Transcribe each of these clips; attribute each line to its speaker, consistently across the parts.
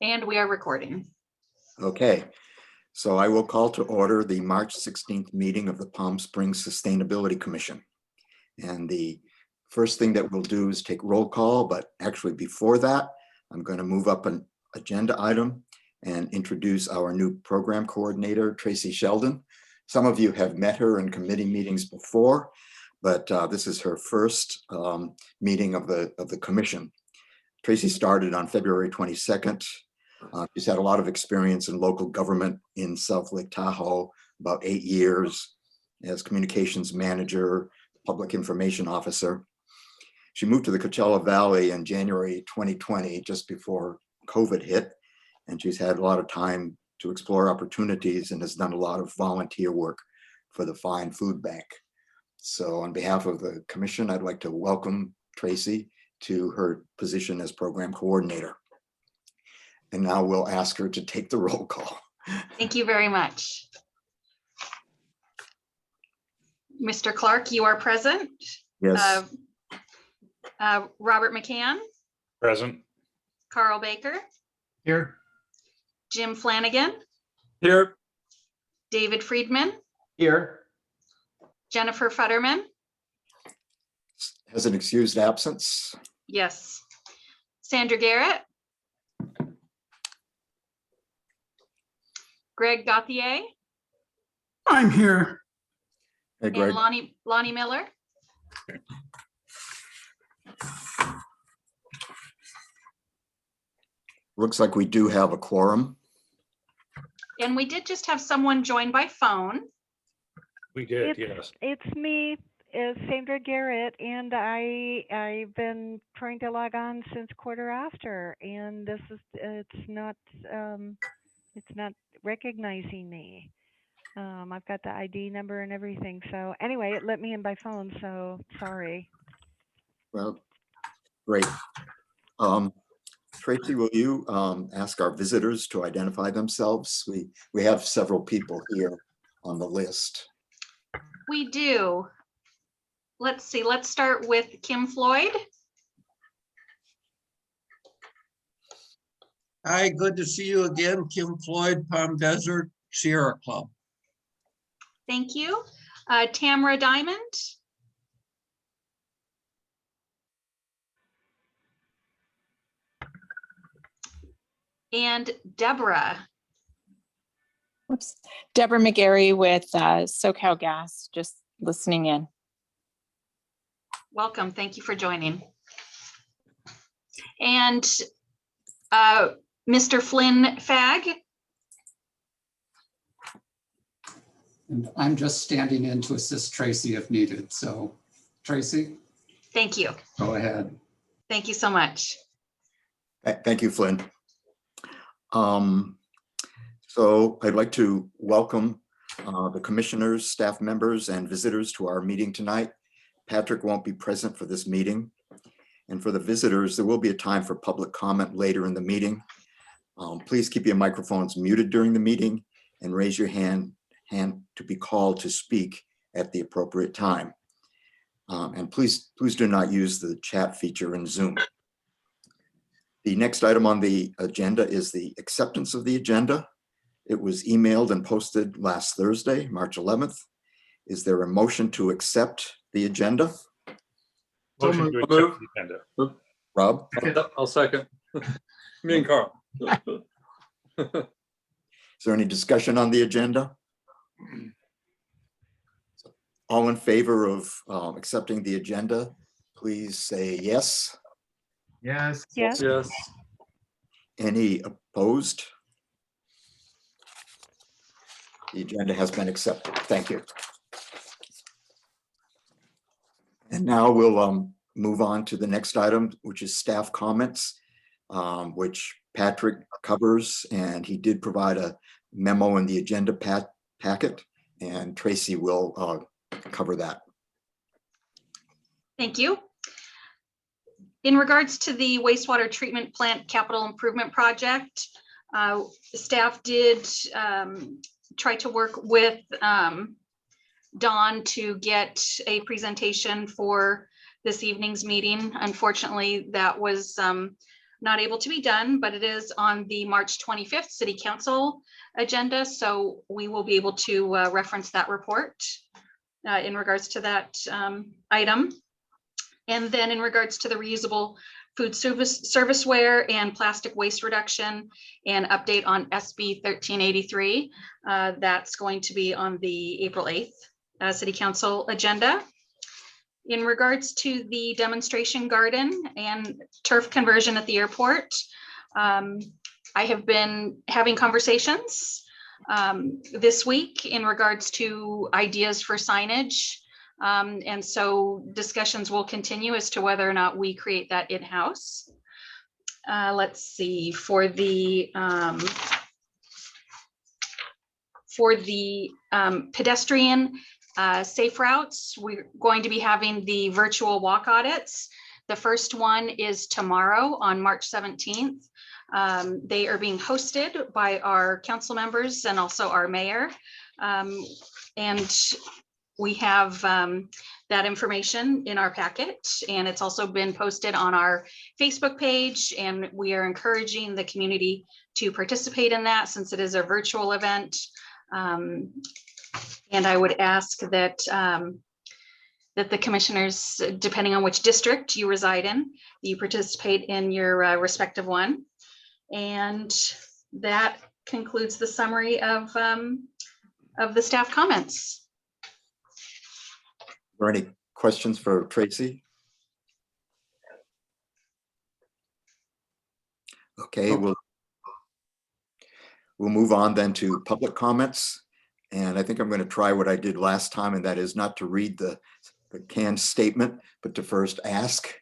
Speaker 1: And we are recording.
Speaker 2: Okay, so I will call to order the March 16th meeting of the Palm Springs Sustainability Commission. And the first thing that we'll do is take roll call, but actually before that, I'm going to move up an agenda item and introduce our new program coordinator, Tracy Sheldon. Some of you have met her in committee meetings before, but this is her first meeting of the commission. Tracy started on February 22nd. She's had a lot of experience in local government in South Lake Tahoe, about 8 years as communications manager, public information officer. She moved to the Coachella Valley in January 2020, just before COVID hit, and she's had a lot of time to explore opportunities and has done a lot of volunteer work for the Fine Food Bank. So on behalf of the commission, I'd like to welcome Tracy to her position as program coordinator. And now we'll ask her to take the roll call.
Speaker 1: Thank you very much. Mr. Clark, you are present.
Speaker 2: Yes.
Speaker 1: Robert McCann.
Speaker 3: Present.
Speaker 1: Carl Baker.
Speaker 3: Here.
Speaker 1: Jim Flanagan.
Speaker 3: Here.
Speaker 1: David Friedman.
Speaker 3: Here.
Speaker 1: Jennifer Futterman.
Speaker 2: Has an excused absence.
Speaker 1: Yes. Sandra Garrett. Greg Gauthier.
Speaker 4: I'm here.
Speaker 2: Hey, Greg.
Speaker 1: And Lonnie Miller.
Speaker 2: Looks like we do have a quorum.
Speaker 1: And we did just have someone join by phone.
Speaker 3: We did, yes.
Speaker 5: It's me, Sandra Garrett, and I've been trying to log on since quarter after, and it's not recognizing me. I've got the ID number and everything. So anyway, it let me in by phone. So sorry.
Speaker 2: Well, great. Tracy, will you ask our visitors to identify themselves? We have several people here on the list.
Speaker 1: We do. Let's see, let's start with Kim Floyd.
Speaker 4: Hi, good to see you again. Kim Floyd, Palm Desert Sierra Club.
Speaker 1: Thank you. Tamara Diamond. And Deborah.
Speaker 6: Whoops. Deborah McGarry with SoCal Gas, just listening in.
Speaker 1: Welcome. Thank you for joining. And Mr. Flynn Fagg.
Speaker 7: And I'm just standing in to assist Tracy if needed. So Tracy,
Speaker 1: Thank you.
Speaker 7: go ahead.
Speaker 1: Thank you so much.
Speaker 2: Thank you, Flynn. So I'd like to welcome the commissioners, staff members, and visitors to our meeting tonight. Patrick won't be present for this meeting. And for the visitors, there will be a time for public comment later in the meeting. Please keep your microphones muted during the meeting and raise your hand to be called to speak at the appropriate time. And please do not use the chat feature in Zoom. The next item on the agenda is the acceptance of the agenda. It was emailed and posted last Thursday, March 11th. Is there a motion to accept the agenda?
Speaker 3: Motion to accept the agenda.
Speaker 2: Rob?
Speaker 8: I'll second. Me and Carl.
Speaker 2: Is there any discussion on the agenda? All in favor of accepting the agenda, please say yes.
Speaker 4: Yes.
Speaker 5: Yes.
Speaker 8: Yes.
Speaker 2: Any opposed? The agenda has been accepted. Thank you. And now we'll move on to the next item, which is staff comments, which Patrick covers, and he did provide a memo in the agenda packet, and Tracy will cover that.
Speaker 1: Thank you. In regards to the wastewater treatment plant capital improvement project, staff did try to work with Dawn to get a presentation for this evening's meeting. Unfortunately, that was not able to be done, but it is on the March 25th City Council agenda. So we will be able to reference that report in regards to that item. And then in regards to the reusable food serviceware and plastic waste reduction and update on SB 1383, that's going to be on the April 8th City Council agenda. In regards to the demonstration garden and turf conversion at the airport, I have been having conversations this week in regards to ideas for signage. And so discussions will continue as to whether or not we create that in-house. Let's see, for the pedestrian safe routes, we're going to be having the virtual walk audits. The first one is tomorrow on March 17th. They are being hosted by our council members and also our mayor. And we have that information in our packet, and it's also been posted on our Facebook page, and we are encouraging the community to participate in that since it is a virtual event. And I would ask that that the commissioners, depending on which district you reside in, you participate in your respective one. And that concludes the summary of the staff comments.
Speaker 2: Are there any questions for Tracy? Okay, we'll move on then to public comments. And I think I'm going to try what I did last time, and that is not to read the canned statement, but to first ask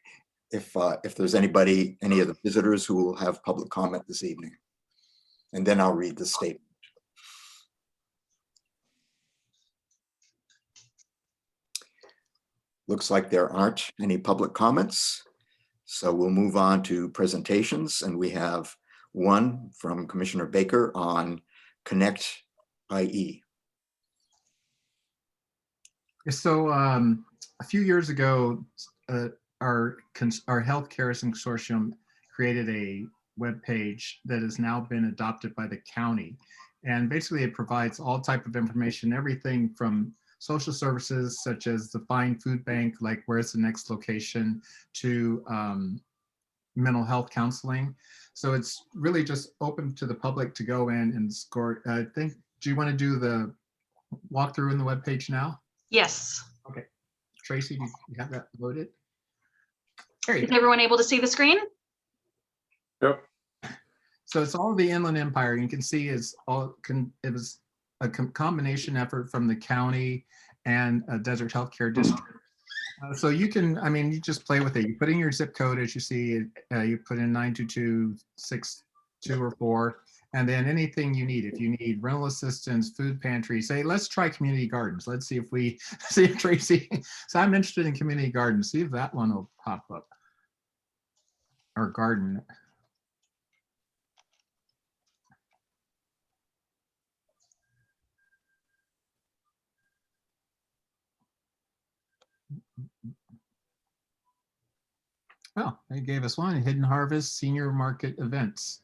Speaker 2: if there's any of the visitors who will have public comment this evening. And then I'll read the statement. Looks like there aren't any public comments. So we'll move on to presentations, and we have one from Commissioner Baker on Connect IE.
Speaker 9: So a few years ago, our healthcare consortium created a web page that has now been adopted by the county. And basically it provides all type of information, everything from social services such as the Find Food Bank, like where's the next location, to mental health counseling. So it's really just open to the public to go in and score. I think, do you want to do the walkthrough in the web page now?
Speaker 1: Yes.
Speaker 9: Okay. Tracy, do you have that loaded? There you
Speaker 1: Is
Speaker 9: go.
Speaker 1: everyone able to see the screen?
Speaker 8: Yep.
Speaker 9: So it's all the Inland Empire. You can see it was a combination effort from the county and a Desert Healthcare District. So you can, I mean, you just play with it. You put in your zip code, as you see, you put in 92262 or 4, and then anything you need. If you need rental assistance, food pantry, say, let's try community gardens. Let's see if Tracy, so I'm interested in community gardens. See if that one will pop up. Or garden. Oh, they gave us one, Hidden Harvest Senior Market Events,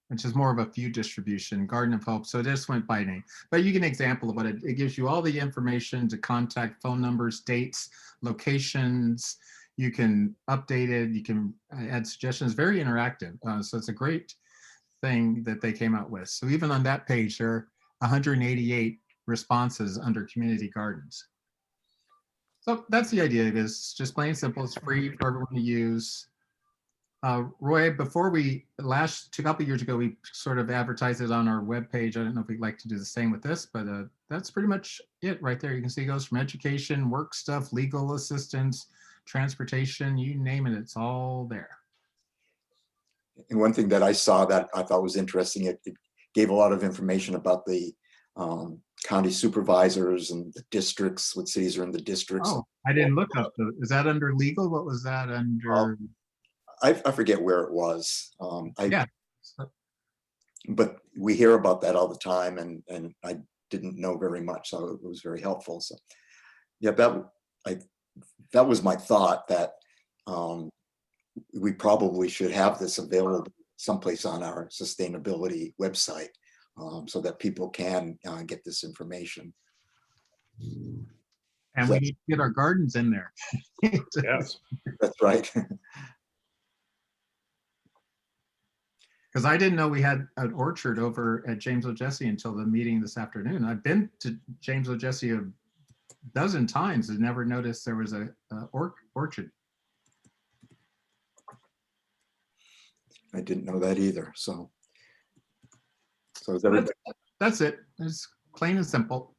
Speaker 9: which is more of a few distribution, Garden of Hope. So it just went by name, but you get an example of what it gives you all the information to contact, phone numbers, dates, locations. You can update it, you can add suggestions, very interactive. So it's a great thing that they came out with. So even on that page, there are 188 responses under community gardens. So that's the idea. It is just plain simple. It's free for everyone to use. Roy, before a couple of years ago, we sort of advertised it on our webpage. I don't know if we'd like to do the same with this, but that's pretty much it right there. You can see it goes from education, work stuff, legal assistance, transportation, you name it, it's all there.
Speaker 2: And one thing that I saw that I thought was interesting, it gave a lot of information about the county supervisors and the districts, what cities are in the districts.
Speaker 9: Oh, I didn't look up. Is that under legal? What was that under?
Speaker 2: I forget where it was.
Speaker 9: Yeah.
Speaker 2: But we hear about that all the time, and I didn't know very much, so it was very helpful. So yeah, that was my thought, that we probably should have this available someplace on our sustainability website so that people can get this information.
Speaker 9: And we need to get our gardens in there.
Speaker 3: Yes.
Speaker 2: That's right.
Speaker 9: Because I didn't know we had an orchard over at James O'Jesse until the meeting this afternoon. I've been to James O'Jesse a dozen times and never noticed there was a orchard.
Speaker 2: I didn't know that either. So is everybody,
Speaker 9: That's it. It's plain and simple.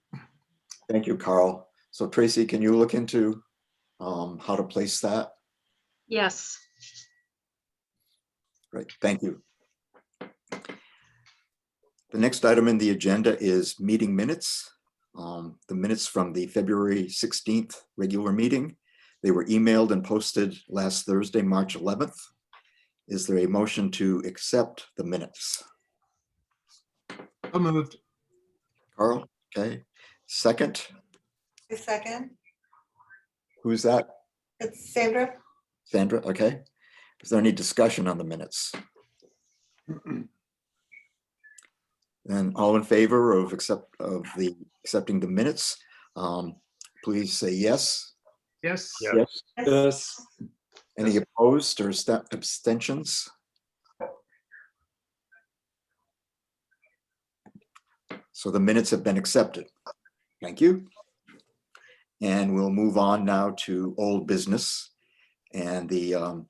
Speaker 2: thank you, Carl. So Tracy, can you look into how to place that?
Speaker 1: Yes.
Speaker 2: Great, thank you. The next item in the agenda is meeting minutes. The minutes from the February 16th regular meeting. They were emailed and posted last Thursday, March 11th. Is there a motion to accept the minutes?
Speaker 9: So moved.
Speaker 2: Carl, okay. Second,
Speaker 10: A second.
Speaker 2: who's that?
Speaker 10: It's Sandra.
Speaker 2: Sandra, okay. Is there any discussion on the minutes? And all in favor of accepting the minutes, please say yes.
Speaker 9: Yes.
Speaker 3: Yes.
Speaker 8: Yes.
Speaker 2: Any opposed or abstentions? So the minutes have been accepted. Thank you. And we'll move on now to old business. And the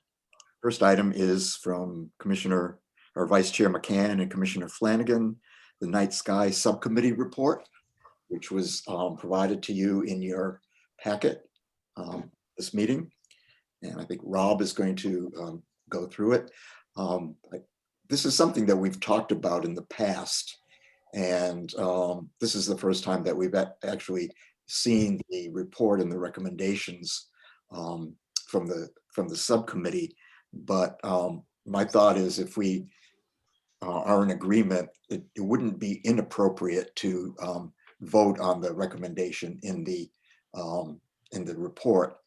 Speaker 2: first item is from Commissioner or Vice Chair McCann and Commissioner Flanagan, the Night Sky Subcommittee report, which was provided to you in your packet this meeting. And I think Rob is going to go through it. This is something that we've talked about in the past. And this is the first time that we've actually seen the report and the recommendations from the subcommittee. But my thought is if we are in agreement, it wouldn't be inappropriate to vote on the recommendation in the report.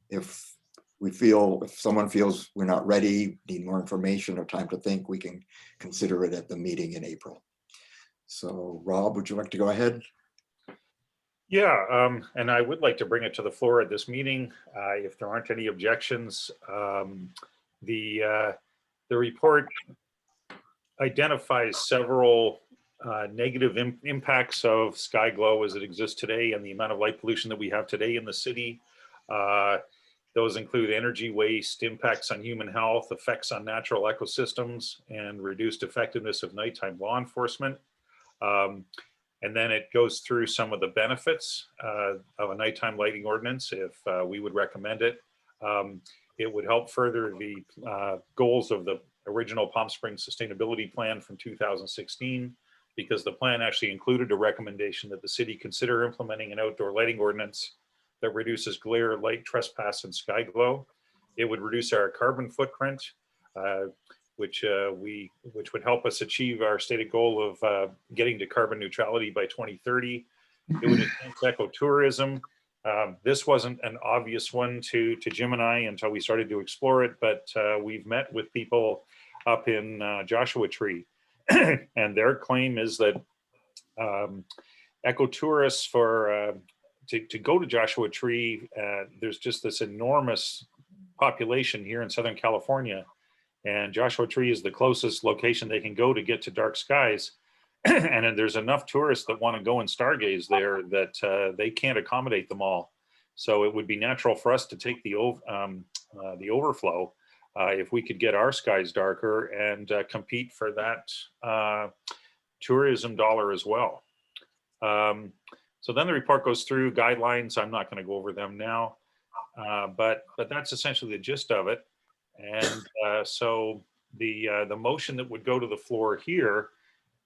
Speaker 2: If someone feels we're not ready, need more information or time to think, we can consider it at the meeting in April. So Rob, would you like to go ahead?
Speaker 3: Yeah, and I would like to bring it to the floor at this meeting. If there aren't any objections, the report identifies several negative impacts of sky glow as it exists today and the amount of light pollution that we have today in the city. Those include energy waste, impacts on human health, effects on natural ecosystems, and reduced effectiveness of nighttime law enforcement. And then it goes through some of the benefits of a nighttime lighting ordinance if we would recommend it. It would help further the goals of the original Palm Springs Sustainability Plan from 2016, because the plan actually included a recommendation that the city consider implementing an outdoor lighting ordinance that reduces glare, light trespass, and sky glow. It would reduce our carbon footprint, which would help us achieve our stated goal of getting to carbon neutrality by 2030. It would enhance ecotourism. This wasn't an obvious one to Jim and I until we started to explore it, but we've met with people up in Joshua Tree, and their claim is that ecotourists to go to Joshua Tree, there's just this enormous population here in Southern California, and Joshua Tree is the closest location they can go to get to dark skies. And then there's enough tourists that want to go and stargaze there that they can't accommodate them all. So it would be natural for us to take the overflow if we could get our skies darker and compete for that tourism dollar as well. So then the report goes through guidelines. I'm not going to go over them now, but that's essentially the gist of it. And so the motion that would go to the floor here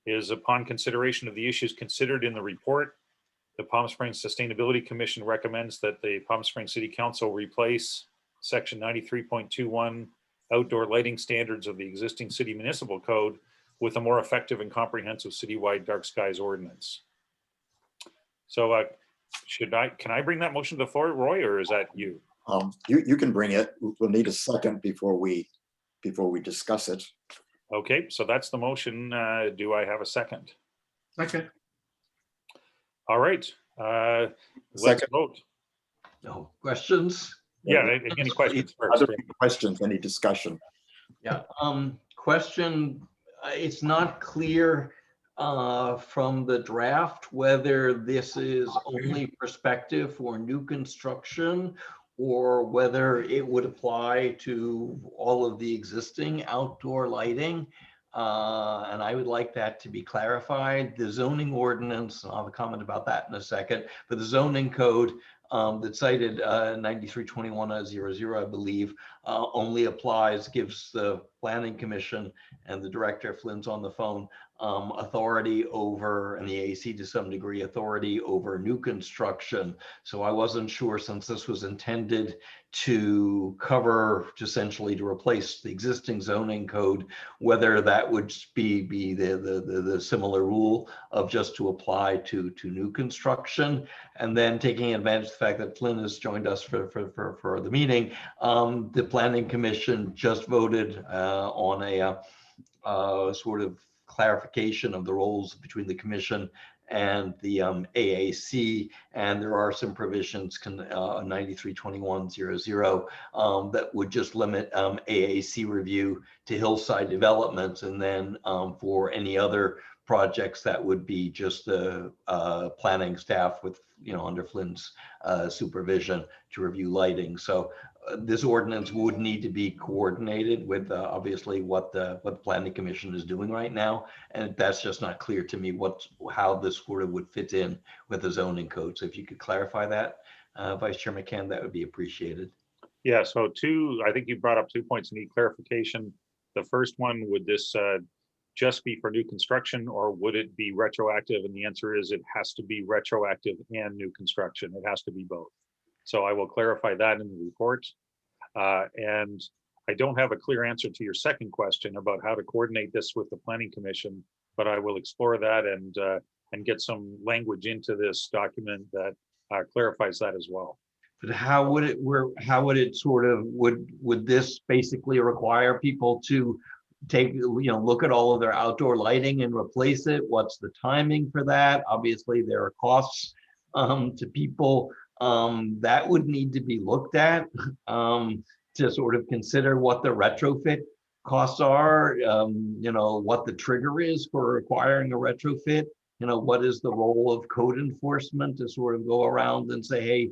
Speaker 3: is, upon consideration of the issues considered in the report, the Palm Springs Sustainability Commission recommends that the Palm Springs City Council replace section 93.21 outdoor lighting standards of the existing city municipal code with a more effective and comprehensive citywide dark skies ordinance. So can I bring that motion to the floor, Roy, or is that you?
Speaker 2: You can bring it. We'll need a second before we discuss it.
Speaker 3: Okay, so that's the motion. Do I have a second?
Speaker 9: Okay.
Speaker 3: All right, let's
Speaker 2: Second.
Speaker 3: vote.
Speaker 8: No questions?
Speaker 3: Yeah, any questions first?
Speaker 2: Other questions, any discussion?
Speaker 8: Yeah, question, it's not clear from the draft whether this is only prospective for new construction or whether it would apply to all of the existing outdoor lighting. And I would like that to be clarified. The zoning ordinance, I'll have a comment about that in a second, but the zoning code that cited 9321-00, I believe, only applies, gives the planning commission and the director, Flynn's on the phone, authority over, and the AAC to some degree, authority over new construction. So I wasn't sure, since this was intended to cover, essentially to replace the existing zoning code, whether that would be the similar rule of just to apply to new construction. And then taking advantage of the fact that Flynn has joined us for the meeting, the planning commission just voted on a sort of clarification of the roles between the commission and the AAC, and there are some provisions 9321-00 that would just limit AAC review to hillside developments, and then for any other projects that would be just the planning staff with, under Flynn's supervision to review lighting. So this ordinance would need to be coordinated with obviously what the planning commission is doing right now, and that's just not clear to me how this sort of would fit in with the zoning code. So if you could clarify that, Vice Chair McCann, that would be appreciated.
Speaker 3: Yeah, so I think you brought up 2 points that need clarification. The first one, would this just be for new construction, or would it be retroactive? And the answer is it has to be retroactive and new construction. It has to be both. So I will clarify that in the report. And I don't have a clear answer to your second question about how to coordinate this with the Planning Commission, but I will explore that and get some language into this document that clarifies that as well.
Speaker 8: But how would it sort of, would this basically require people to take, look at all of their outdoor lighting and replace it? What's the timing for that? Obviously there are costs to people that would need to be looked at to sort of consider what the retrofit costs are, what the trigger is for requiring a retrofit, what is the role of code enforcement to sort of go around and say, hey,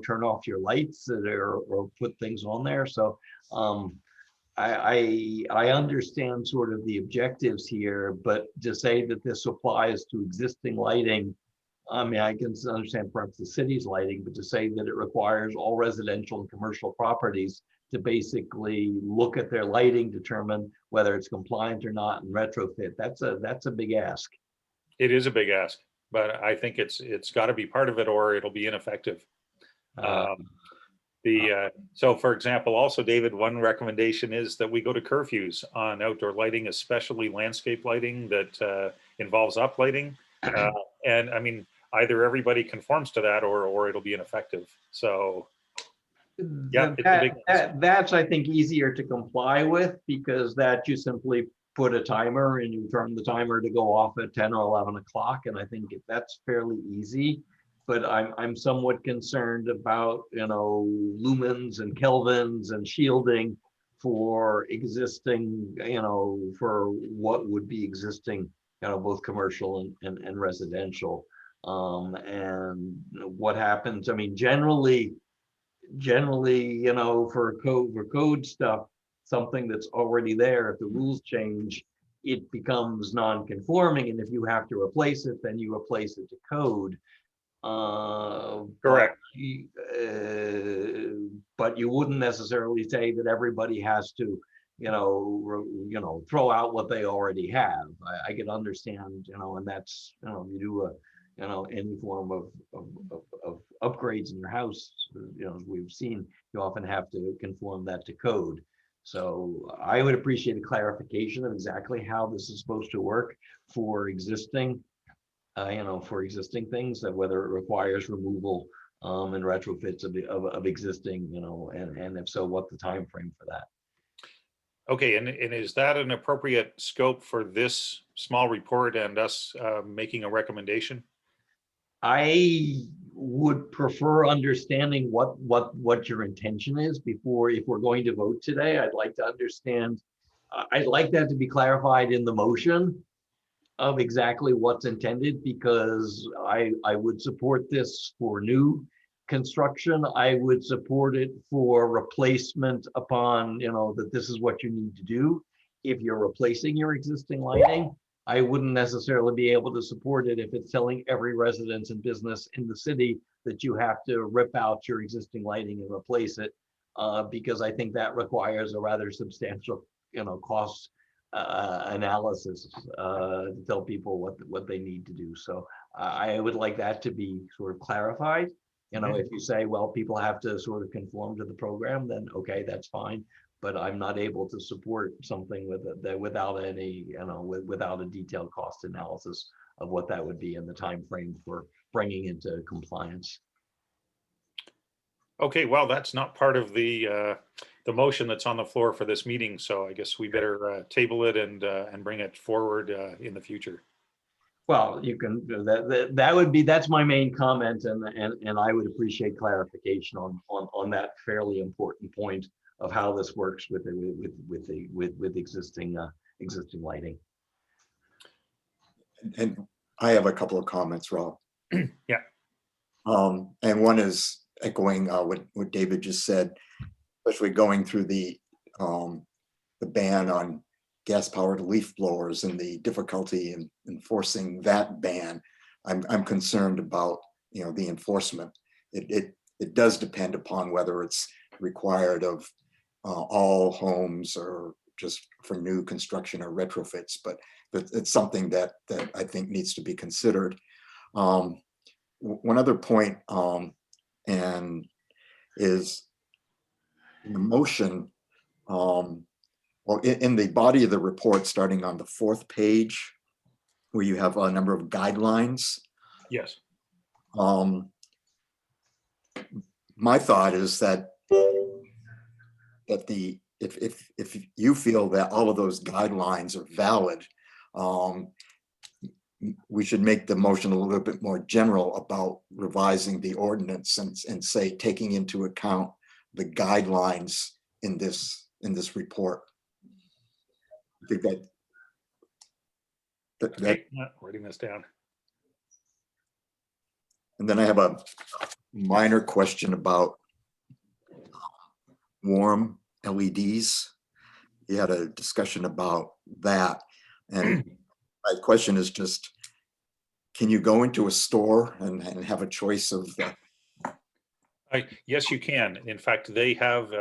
Speaker 8: turn off your lights or put things on there. So I understand sort of the objectives here, but to say that this applies to existing lighting, I mean, I can understand perhaps the city's lighting, but to say that it requires all residential and commercial properties to basically look at their lighting, determine whether it's compliant or not, and retrofit, that's a big ask.
Speaker 3: It is a big ask, but I think it's got to be part of it, or it'll be ineffective. So for example, also, David, one recommendation is that we go to curfews on outdoor lighting, especially landscape lighting that involves uplighting. And I mean, either everybody conforms to that or it'll be ineffective. So yeah,
Speaker 8: that's, I think, easier to comply with, because that you simply put a timer and you turn the timer to go off at 10 or 11 o'clock. And I think that's fairly easy. But I'm somewhat concerned about, lumens and kelvins and shielding for existing, for what would be existing, both commercial and residential. And what happens, I mean, generally, for code stuff, something that's already there, if the rules change, it becomes non-conforming. And if you have to replace it, then you replace it to code.
Speaker 3: Correct.
Speaker 8: But you wouldn't necessarily say that everybody has to, throw out what they already have. I can understand, and that's, you do any form of upgrades in your house, as we've seen, you often have to conform that to code. So I would appreciate a clarification of exactly how this is supposed to work for existing, for existing things, that whether it requires removal and retrofits of existing, and if so, what the time frame for that?
Speaker 3: Okay, and is that an appropriate scope for this small report and us making a recommendation?
Speaker 8: I would prefer understanding what your intention is before, if we're going to vote today. I'd like to understand, I'd like that to be clarified in the motion of exactly what's intended, because I would support this for new construction. I would support it for replacement upon, that this is what you need to do. If you're replacing your existing lighting, I wouldn't necessarily be able to support it if it's telling every residence and business in the city that you have to rip out your existing lighting and replace it, because I think that requires a rather substantial, cost analysis to tell people what they need to do. So I would like that to be sort of clarified. If you say, well, people have to sort of conform to the program, then okay, that's fine. But I'm not able to support something without any, without a detailed cost analysis of what that would be in the time frame for bringing into compliance.
Speaker 3: Okay, well, that's not part of the motion that's on the floor for this meeting, so I guess we better table it and bring it forward in the future.
Speaker 8: Well, you can, that's my main comment, and I would appreciate clarification on that fairly important point of how this works with existing lighting.
Speaker 2: And I have a couple of comments, Rob.
Speaker 3: Yeah.
Speaker 2: And one is echoing what David just said, especially going through the ban on gas-powered leaf blowers and the difficulty in enforcing that ban. I'm concerned about the enforcement. It does depend upon whether it's required of all homes or just for new construction or retrofits, but it's something that I think needs to be considered. One other point, and is the motion, well, in the body of the report, starting on the 4th page, where you have a number of guidelines.
Speaker 3: Yes.
Speaker 2: My thought is that if you feel that all of those guidelines are valid, we should make the motion a little bit more general about revising the ordinance and say, taking into account the guidelines in this report. I think
Speaker 3: Okay, writing this down.
Speaker 2: And then I have a minor question about warm LEDs. You had a discussion about that. And my question is just, can you go into a store and have a choice of
Speaker 3: Yes, you can. In fact, they have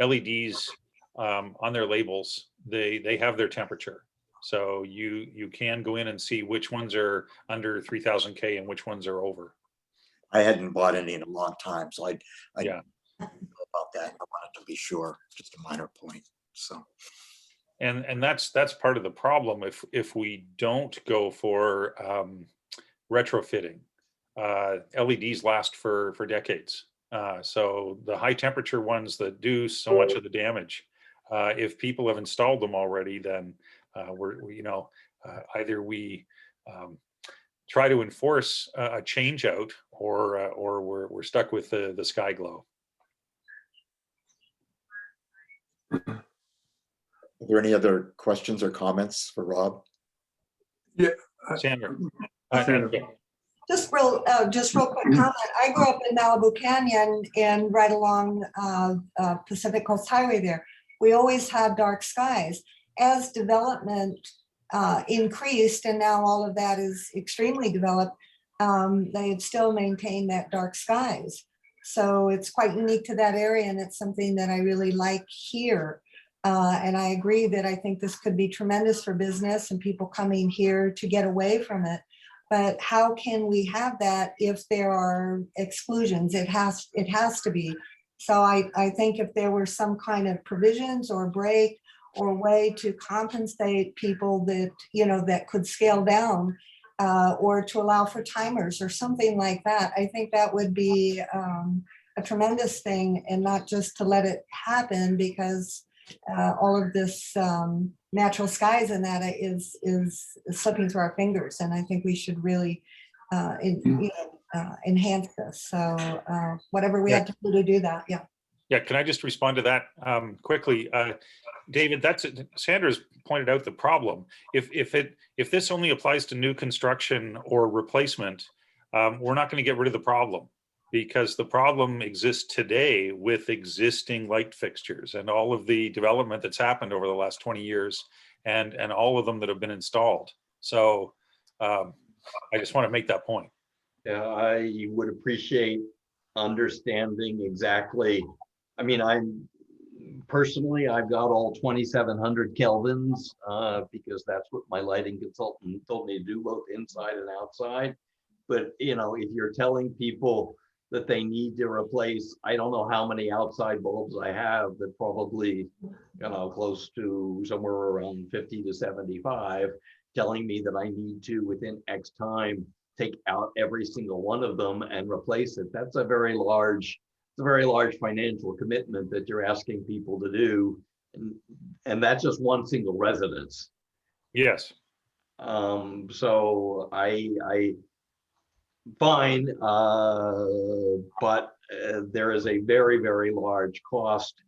Speaker 3: LEDs on their labels. They have their temperature. So you can go in and see which ones are under 3000 K and which ones are over.
Speaker 2: I hadn't bought any in a long time, so I
Speaker 3: Yeah.
Speaker 2: know about that. I wanted to be sure, just a minor point. So,
Speaker 3: And that's part of the problem if we don't go for retrofitting. LEDs last for decades. So the high temperature ones that do so much of the damage, if people have installed them already, then either we try to enforce a change out, or we're stuck with the sky glow.
Speaker 2: are there any other questions or comments for Rob?
Speaker 11: Yeah.
Speaker 3: Sandra.
Speaker 10: Just real quick comment. I grew up in Malibu Canyon and right along Pacific Coast Highway there. We always had dark skies. As development increased, and now all of that is extremely developed, they have still maintained that dark skies. So it's quite unique to that area, and it's something that I really like here. And I agree that I think this could be tremendous for business and people coming here to get away from it. But how can we have that if there are exclusions? It has to be. So I think if there were some kind of provisions or break or way to compensate people that, that could scale down, or to allow for timers or something like that. I think that would be a tremendous thing, and not just to let it happen, because all of this natural skies and that is slipping through our fingers. And I think we should really enhance this. So whatever we have to do that, yeah.
Speaker 3: Yeah, can I just respond to that quickly? David, Sandra's pointed out the problem. If this only applies to new construction or replacement, we're not going to get rid of the problem, because the problem exists today with existing light fixtures and all of the development that's happened over the last 20 years and all of them that have been installed. So I just want to make that point.
Speaker 8: Yeah, I would appreciate understanding exactly. I mean, personally, I've got all 2,700 kelvins because that's what my lighting consultant told me to do, both inside and outside. But, you know, if you're telling people that they need to replace, I don't know how many outside bulbs I have, that probably, you know, close to somewhere around 50 to 75, telling me that I need to, within X time, take out every single one of them and replace it. That's a very large financial commitment that you're asking people to do. And that's just one single residence.
Speaker 3: Yes.
Speaker 8: So I fine, but there is a very, very large cost.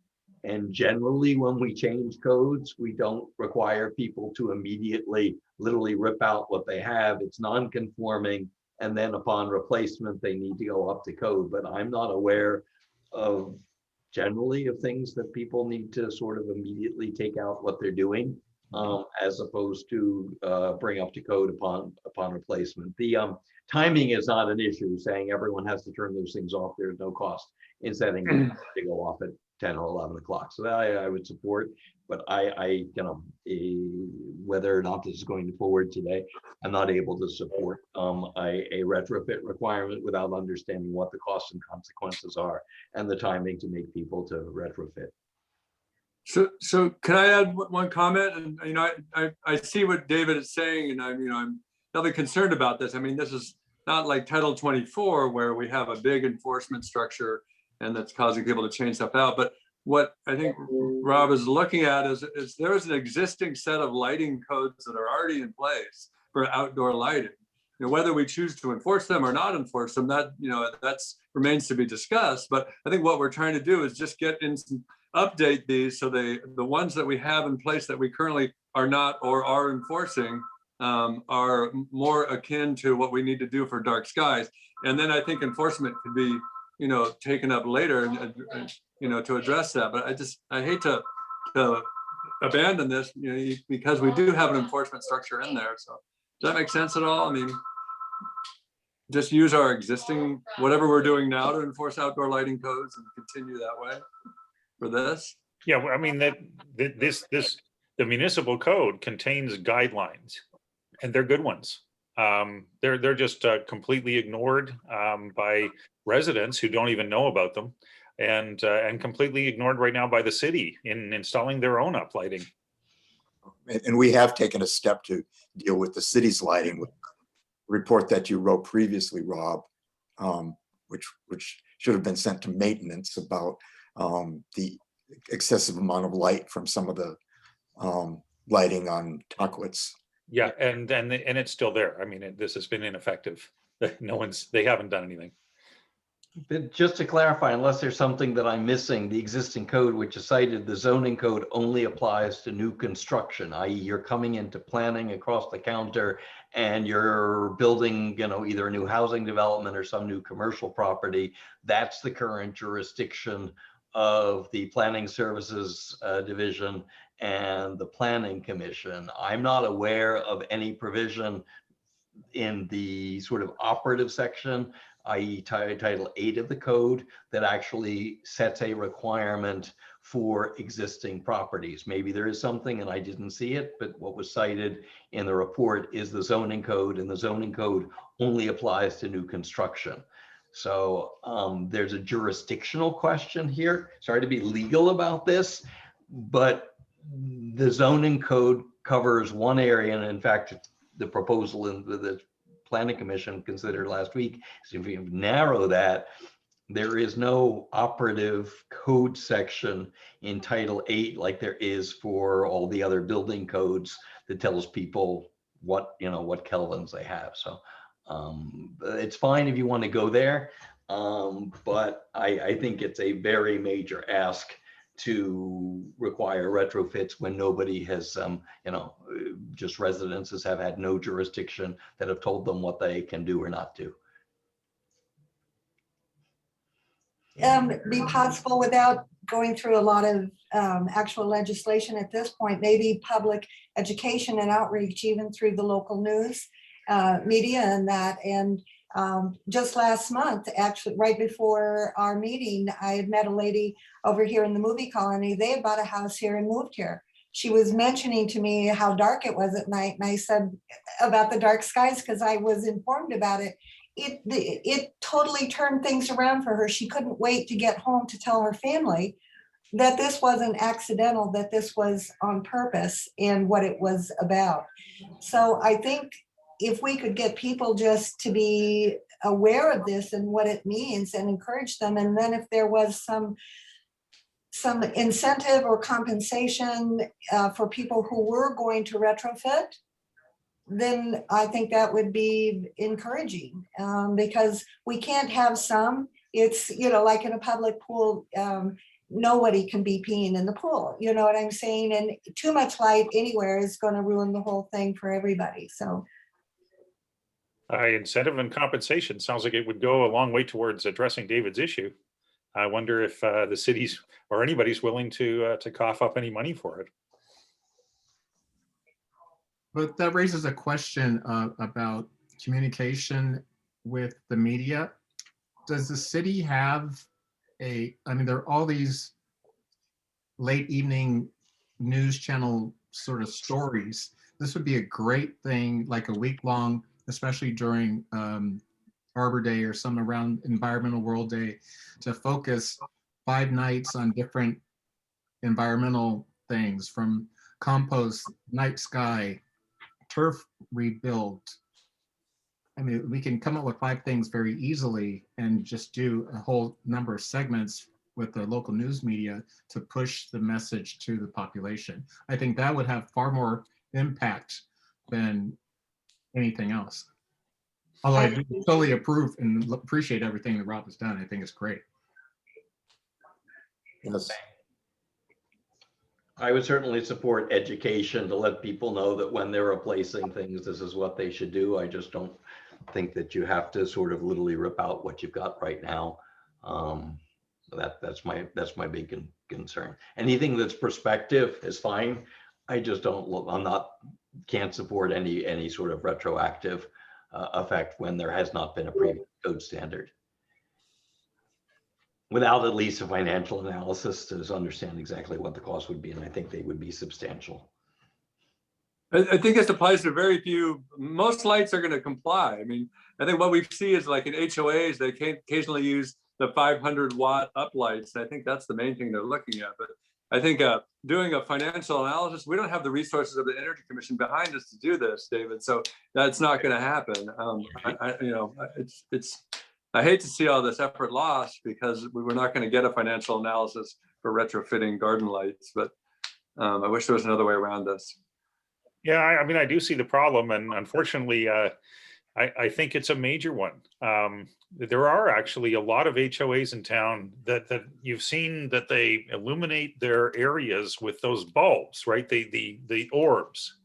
Speaker 8: And generally, when we change codes, we don't require people to immediately literally rip out what they have. It's non-conforming. And then upon replacement, they need to go up to code. But I'm not aware of generally of things that people need to sort of immediately take out what they're doing, as opposed to bring up to code upon replacement. The timing is not an issue, saying everyone has to turn those things off. There's no cost in setting them to go off at 10 or 11 o'clock. So that I would support, but I whether or not this is going forward today, I'm not able to support a retrofit requirement without understanding what the costs and consequences are and the timing to make people to retrofit.
Speaker 11: So can I add one comment? And you know, I see what David is saying, and I'm nothing concerned about this. I mean, this is not like Title 24 where we have a big enforcement structure and that's causing people to change stuff out. But what I think Rob is looking at is there is an existing set of lighting codes that are already in place for outdoor lighting. You know, whether we choose to enforce them or not enforce them, that that's remains to be discussed. But I think what we're trying to do is just get in some, update these so the ones that we have in place that we currently are not or are enforcing are more akin to what we need to do for dark skies. And then I think enforcement could be, taken up later and to address that. But I hate to abandon this, because we do have an enforcement structure in there. So does that make sense at all? I mean, just use our existing, whatever we're doing now to enforce outdoor lighting codes and continue that way for this.
Speaker 3: Yeah, I mean, the municipal code contains guidelines, and they're good ones. They're just completely ignored by residents who don't even know about them, and completely ignored right now by the city in installing their own uplighting.
Speaker 2: And we have taken a step to deal with the city's lighting with the report that you wrote previously, Rob, which should have been sent to maintenance about the excessive amount of light from some of the lighting on Tuckwitz.
Speaker 3: Yeah, and it's still there. I mean, this has been ineffective. They haven't done anything.
Speaker 8: But just to clarify, unless there's something that I'm missing, the existing code, which is cited, the zoning code only applies to new construction, i.e. you're coming into planning across the counter and you're building, either a new housing development or some new commercial property. That's the current jurisdiction of the Planning Services Division and the Planning Commission. I'm not aware of any provision in the sort of operative section, i.e. Title 8 of the code, that actually sets a requirement for existing properties. Maybe there is something and I didn't see it, but what was cited in the report is the zoning code, and the zoning code only applies to new construction. So there's a jurisdictional question here. Sorry to be legal about this, but the zoning code covers one area, and in fact, the proposal in the Planning Commission considered last week is if you narrow that, there is no operative code section in Title 8 like there is for all the other building codes that tells people what, what kelvins they have. So it's fine if you want to go there, but I think it's a very major ask to require retrofits when nobody has, just residences have had no jurisdiction that have told them what they can do or not do.
Speaker 10: Be possible without going through a lot of actual legislation at this point, maybe public education and outreach, even through the local news media and that. And just last month, actually, right before our meeting, I had met a lady over here in the movie colony. They had bought a house here and moved here. She was mentioning to me how dark it was at night. And I said about the dark skies, because I was informed about it. It totally turned things around for her. She couldn't wait to get home to tell her family that this wasn't accidental, that this was on purpose and what it was about. So I think if we could get people just to be aware of this and what it means and encourage them, and then if there was some incentive or compensation for people who were going to retrofit, then I think that would be encouraging, because we can't have some. It's, like in a public pool, nobody can be peeing in the pool. You know what I'm saying? And too much light anywhere is going to ruin the whole thing for everybody. So
Speaker 3: incentive and compensation sounds like it would go a long way towards addressing David's issue. I wonder if the cities or anybody's willing to cough up any money for it.
Speaker 9: But that raises a question about communication with the media. Does the city have there are all these late evening news channel sort of stories. This would be a great thing, like a week long, especially during Arbor Day or some around Environmental World Day, to focus 5 nights on different environmental things, from compost, night sky, turf rebuild. I mean, we can come up with 5 things very easily and just do a whole number of segments with the local news media to push the message to the population. I think that would have far more impact than anything else. Although I do totally approve and appreciate everything that Rob has done. I think it's great.
Speaker 2: Yes.
Speaker 8: I would certainly support education to let people know that when they're replacing things, this is what they should do. I just don't think that you have to sort of literally rip out what you've got right now. That's my big concern. Anything that's perspective is fine. I just can't support any sort of retroactive effect when there has not been a previous code standard, without at least a financial analysis to understand exactly what the cost would be. And I think they would be substantial.
Speaker 11: I think this applies to very few. Most lights are going to comply. I mean, I think what we see is like in HOAs, they can occasionally use the 500 watt up lights. I think that's the main thing they're looking at. But I think doing a financial analysis, we don't have the resources of the Energy Commission behind us to do this, David. So that's not going to happen. I hate to see all this effort lost because we're not going to get a financial analysis for retrofitting garden lights. But I wish there was another way around this.
Speaker 3: Yeah, I mean, I do see the problem, and unfortunately, I think it's a major one. There are actually a lot of HOAs in town that you've seen that they illuminate their areas with those bulbs, right? The orbs,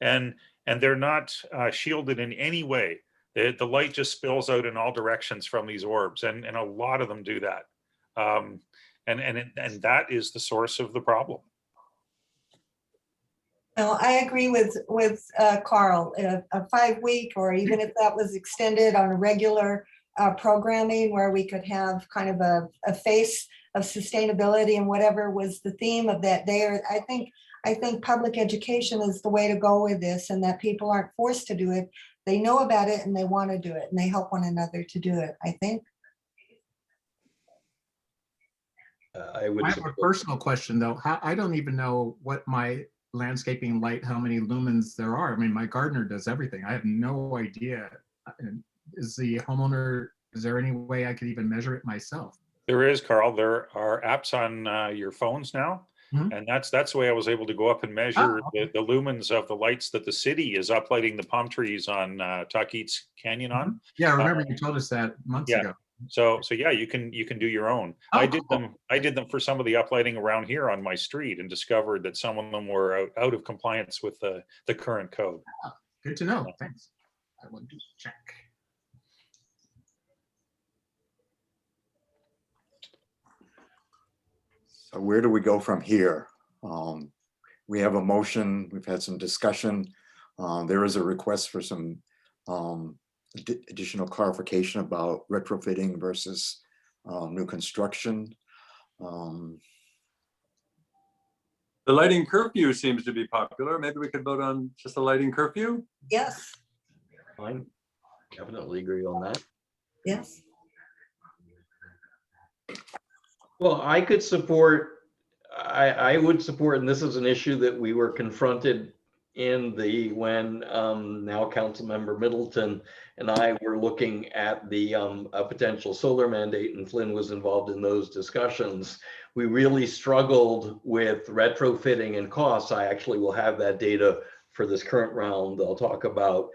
Speaker 3: and they're not shielded in any way. The light just spills out in all directions from these orbs, and a lot of them do that, and that is the source of the problem.
Speaker 10: No, I agree with Carl. A 5-week, or even if that was extended on a regular programming, where we could have kind of a face of sustainability and whatever was the theme of that day. Or I think public education is the way to go with this, and that people aren't forced to do it. They know about it and they want to do it, and they help one another to do it, I think.
Speaker 9: I have a personal question though. I don't even know what my landscaping light, how many lumens there are. I mean, my gardener does everything. I have no idea. Is the homeowner, is there any way I could even measure it myself?
Speaker 3: There is, Carl. There are apps on your phones now.
Speaker 9: Mhm.
Speaker 3: And that's the way I was able to go up and measure
Speaker 9: Oh, okay.
Speaker 3: the lumens of the lights that the city is uplighting the palm trees on Tuckeats Canyon on.
Speaker 9: Yeah, I remember you told us that months
Speaker 3: yeah.
Speaker 9: ago.
Speaker 3: So yeah, you can do your own.
Speaker 9: Oh,
Speaker 3: I did
Speaker 9: cool.
Speaker 3: them. I did them for some of the uplighting around here on my street, and discovered that some of them were out of compliance with the current code.
Speaker 9: Good to know. Thanks. I will just check.
Speaker 2: So where do we go from here? We have a motion, we've had some discussion. There is a request for some additional clarification about retrofitting versus new construction.
Speaker 11: The lighting curfew seems to be popular. Maybe we could vote on just a lighting curfew?
Speaker 10: Yes,
Speaker 8: I definitely agree on that.
Speaker 10: yes.
Speaker 8: Well, I could support, I would support, and this is an issue that we were confronted in when now Councilmember Middleton and I were looking at the a potential solar mandate, and Flynn was involved in those discussions. We really struggled with retrofitting and costs. I actually will have that data for this current round I'll talk about.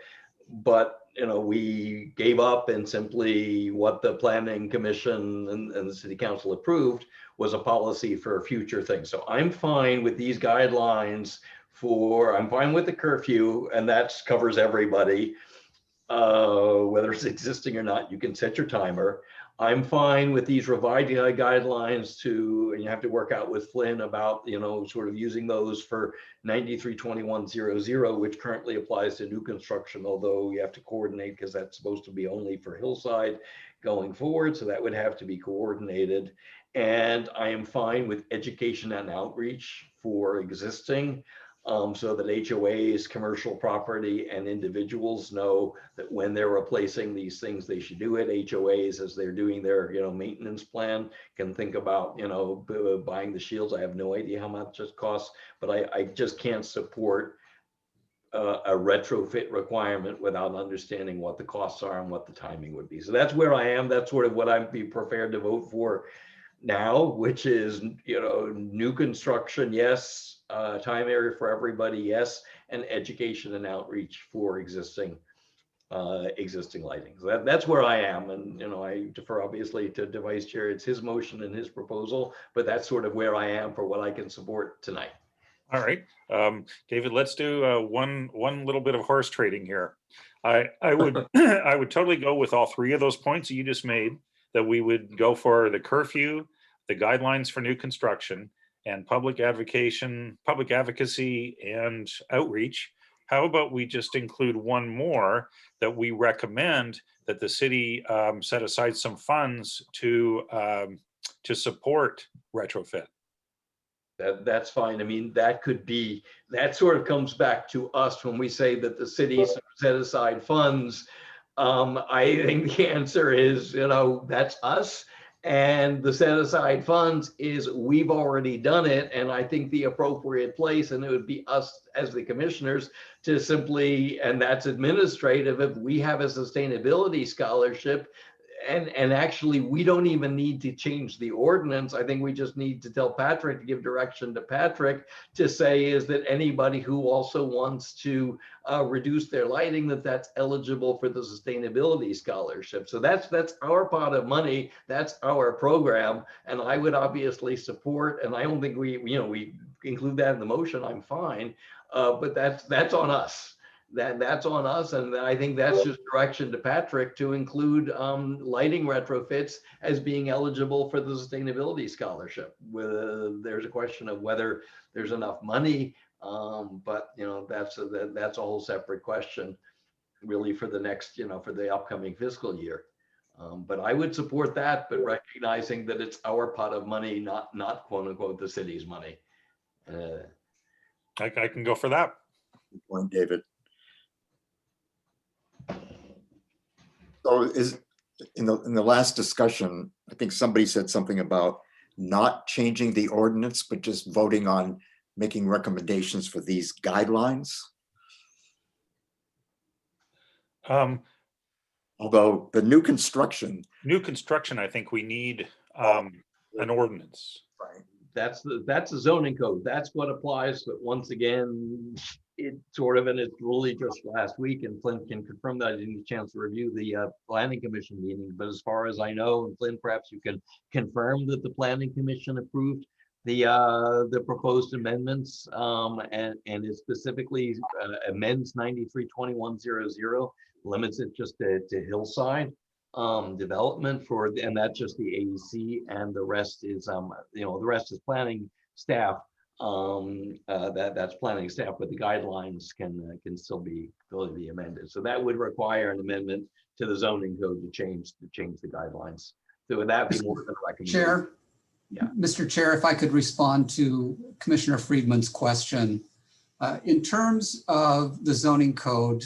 Speaker 8: But we gave up, and simply what the Planning Commission and the City Council approved was a policy for future things. So I'm fine with these guidelines I'm fine with the curfew, and that covers everybody, whether it's existing or not. You can set your timer. I'm fine with these revised guidelines and you have to work out with Flynn about, sort of using those for 932100, which currently applies to new construction, although you have to coordinate because that's supposed to be only for hillside going forward. So that would have to be coordinated. And I am fine with education and outreach for existing. So that HOAs, commercial property, and individuals know that when they're replacing these things, they should do it. HOAs, as they're doing their, maintenance plan, can think about, buying the shields. I have no idea how much it costs, but I just can't support a retrofit requirement without understanding what the costs are and what the timing would be. So that's where I am. That's sort of what I'd be prepared to vote for now, which is, new construction, yes. Time area for everybody, yes, and education and outreach for existing lighting. So that's where I am, and I defer obviously to the Vice Chair. It's his motion and his proposal, but that's sort of where I am for what I can support tonight.
Speaker 3: All right, David, let's do one little bit of horse trading here. I would I would totally go with all three of those points that you just made. That we would go for the curfew, the guidelines for new construction, and public advocacy and outreach. How about we just include one more, that we recommend that the city set aside some funds to support retrofit?
Speaker 8: That's fine. I mean, that sort of comes back to us when we say that the city set aside funds. I think the answer is, that's us. And the set aside funds is we've already done it. And I think the appropriate place, and it would be us as the commissioners to simply, and that's administrative, if we have a sustainability scholarship, and actually we don't even need to change the ordinance. I think we just need to tell Patrick, to give direction to Patrick to say is that anybody who also wants to reduce their lighting, that's eligible for the sustainability scholarship. So that's our pot of money. That's our program. And I would obviously support, and I don't think we include that in the motion. I'm fine. But that's on us. That's on us, and I think that's just direction to Patrick to include lighting retrofits as being eligible for the sustainability scholarship. There's a question of whether there's enough money, but that's a whole separate question, really, for the next for the upcoming fiscal year. But I would support that, but recognizing that it's our pot of money, not quote unquote the city's money.
Speaker 3: I can go for that.
Speaker 2: Good point, David. So is in the last discussion, I think somebody said something about not changing the ordinance, but just voting on making recommendations for these guidelines. Although the new construction.
Speaker 3: New construction, I think we need an ordinance.
Speaker 2: Right.
Speaker 8: That's the zoning code. That's what applies. But once again, it sort of, and it's really just last week, and Flint can confirm that I didn't get a chance to review the planning commission meeting. But as far as I know, and Flint, perhaps you can confirm that the planning commission approved the proposed amendments, and it specifically amends 93-2100, limits it just to hillside development for, and that's just the AEC, and the rest is the rest is planning staff. That's planning staff, but the guidelines can still be amended. So that would require an amendment to the zoning code to change the guidelines. So would that be more than a recommendation?
Speaker 7: Chair.
Speaker 8: Yeah.
Speaker 7: Mr. Chair, if I could respond to Commissioner Friedman's question. In terms of the zoning code,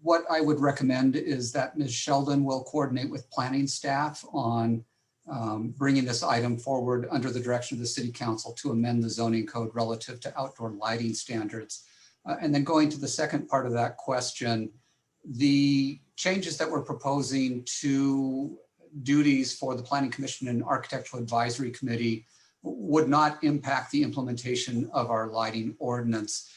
Speaker 7: what I would recommend is that Ms. Sheldon will coordinate with planning staff on bringing this item forward under the direction of the City Council to amend the zoning code relative to outdoor lighting standards. And then going to the second part of that question, the changes that we're proposing to duties for the Planning Commission and Architectural Advisory Committee would not impact the implementation of our lighting ordinance.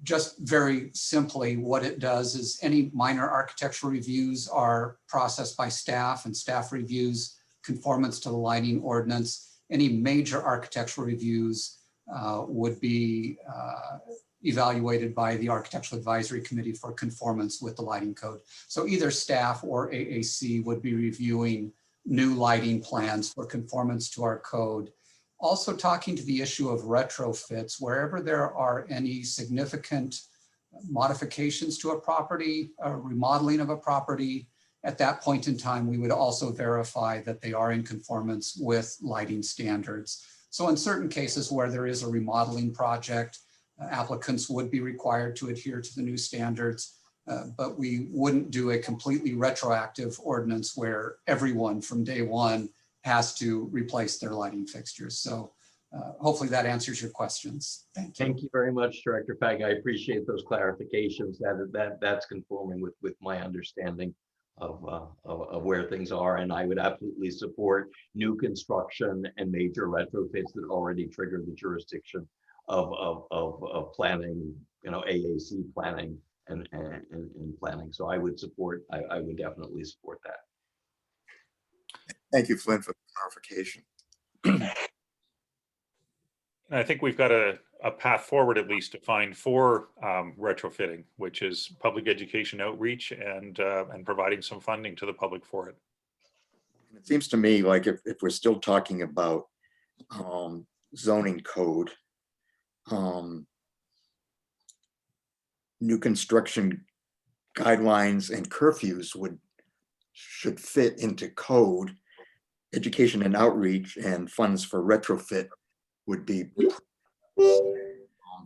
Speaker 7: Just very simply, what it does is any minor architectural reviews are processed by staff, and staff reviews conformance to the lighting ordinance. Any major architectural reviews would be evaluated by the Architectural Advisory Committee for conformance with the lighting code. So either staff or AAC would be reviewing new lighting plans for conformance to our code. Also talking to the issue of retrofits, wherever there are any significant modifications to a property, remodeling of a property, at that point in time, we would also verify that they are in conformance with lighting standards. So in certain cases where there is a remodeling project, applicants would be required to adhere to the new standards, but we wouldn't do a completely retroactive ordinance where everyone from day one has to replace their lighting fixtures. So hopefully that answers your questions. Thank you.
Speaker 8: Thank you very much, Director Fag. I appreciate those clarifications. That's conforming with my understanding of where things are, and I would absolutely support new construction and major retrofits that already trigger the jurisdiction of planning, AAC planning and planning. So I would definitely support that.
Speaker 2: Thank you, Flynn, for the clarification.
Speaker 3: I think we've got a path forward, at least, to find for retrofitting, which is public education outreach and providing some funding to the public for it.
Speaker 2: It seems to me like if we're still talking about zoning code, new construction guidelines and curfews should fit into code. Education and outreach and funds for retrofit would be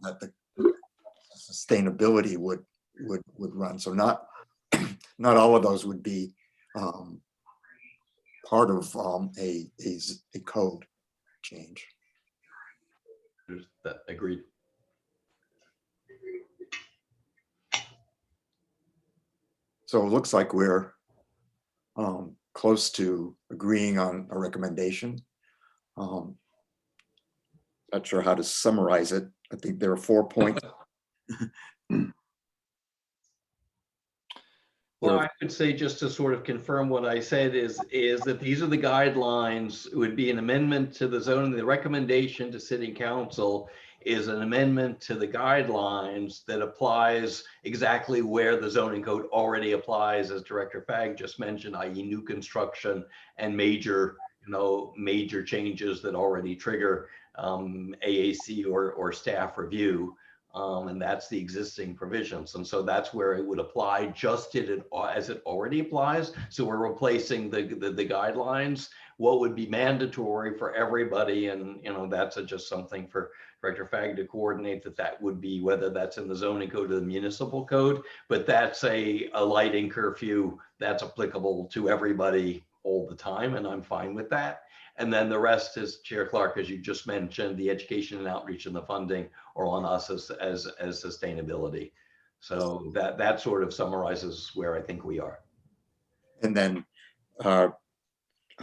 Speaker 2: that the sustainability would run. So not all of those would be part of a code change.
Speaker 8: Agreed.
Speaker 2: So it looks like we're close to agreeing on a recommendation. Not sure how to summarize it. I think there are 4 points.
Speaker 8: Well, I would say, just to sort of confirm what I said, is that these are the guidelines. It would be an amendment to the zoning. The recommendation to City Council is an amendment to the guidelines that applies exactly where the zoning code already applies, as Director Fag just mentioned, i.e. new construction and major changes that already trigger AAC or staff review. And that's the existing provisions. And so that's where it would apply just as it already applies. So we're replacing the guidelines. What would be mandatory for everybody, and that's just something for Director Fag to coordinate, that would be whether that's in the zoning code or the municipal code, but that's a lighting curfew that's applicable to everybody all the time, and I'm fine with that. And then the rest is, Chair Clark, as you just mentioned, the education and outreach and the funding are on us as sustainability. So that sort of summarizes where I think we are.
Speaker 2: And then our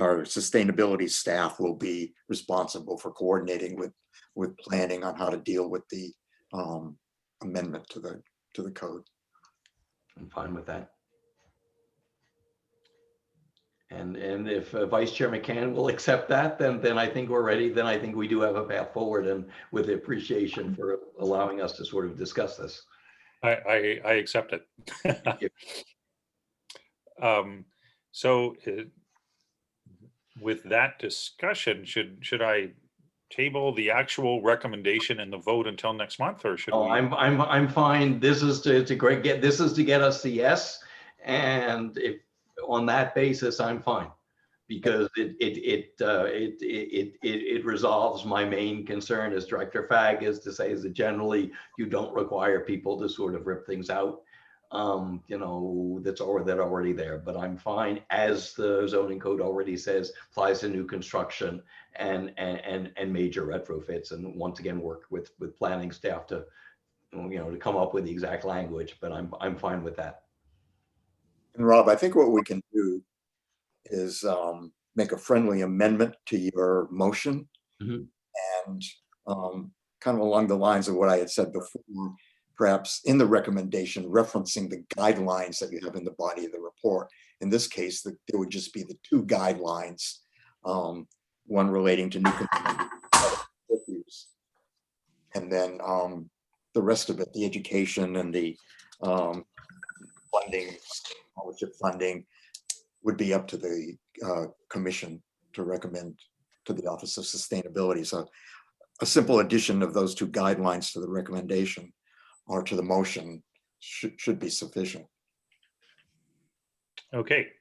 Speaker 2: sustainability staff will be responsible for coordinating with planning on how to deal with the amendment to the code.
Speaker 8: I'm fine with that. And if Vice Chair McCann will accept that, then I think we're ready. Then I think we do have a path forward, and with appreciation for allowing us to sort of discuss this.
Speaker 3: I accept it.
Speaker 8: Thank you.
Speaker 3: So with that discussion, should I table the actual recommendation and the vote until next month, or should
Speaker 8: Oh,
Speaker 3: we?
Speaker 8: I'm fine. This is to get us the yes, and if on that basis, I'm fine, because it resolves my main concern, as Director Fag is to say, is that generally you don't require people to sort of rip things out, you know, that already there. But I'm fine, as the zoning code already says, applies to new construction and major retrofits, and once again work with planning staff to, you know, to come up with the exact language. But I'm fine with that.
Speaker 2: And Rob, I think what we can do is make a friendly amendment to your motion.
Speaker 8: Mhm.
Speaker 2: And kind of along the lines of what I had said before, perhaps in the recommendation referencing the guidelines that you have in the body of the report. In this case, there would just be the two guidelines, one relating to new Curfews, and then the rest of it, the education and the funding, scholarship funding, would be up to the commission to recommend to the Office of Sustainability. So a simple addition of those two guidelines to the recommendation or to the motion should be sufficient.
Speaker 3: Okay.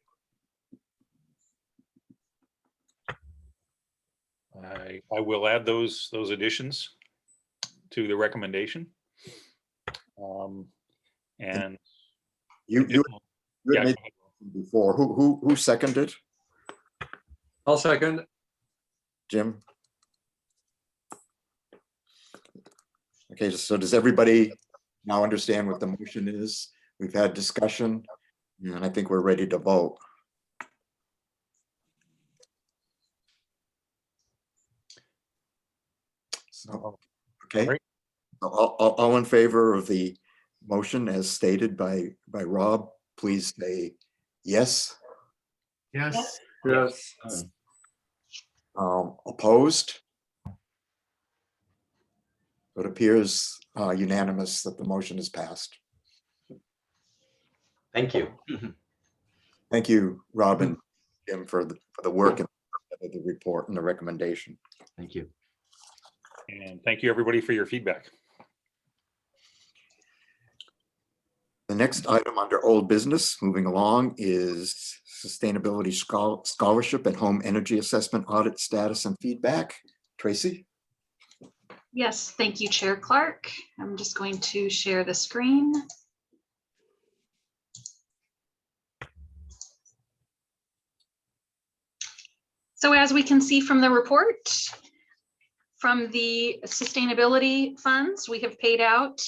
Speaker 3: I will add those additions to the recommendation. And
Speaker 2: You
Speaker 3: yeah,
Speaker 2: had made before. Who seconded?
Speaker 11: I'll second.
Speaker 2: Jim? Okay, so does everybody now understand what the motion is? We've had discussion, and I think we're ready to vote. So, okay.
Speaker 3: Great.
Speaker 2: All in favor of the motion as stated by Rob, please say yes.
Speaker 9: Yes.
Speaker 11: Yes.
Speaker 2: Opposed? It appears unanimous that the motion is passed.
Speaker 8: Thank you.
Speaker 2: Thank you, Rob and Jim, for the work and the report and the recommendation.
Speaker 8: Thank you.
Speaker 3: And thank you, everybody, for your feedback.
Speaker 2: The next item under old business, moving along, is Sustainability Scholarship and Home Energy Assessment Audit Status and Feedback. Tracy?
Speaker 1: Yes, thank you, Chair Clark. I'm just going to share the screen. So as we can see from the report, from the sustainability funds, we have paid out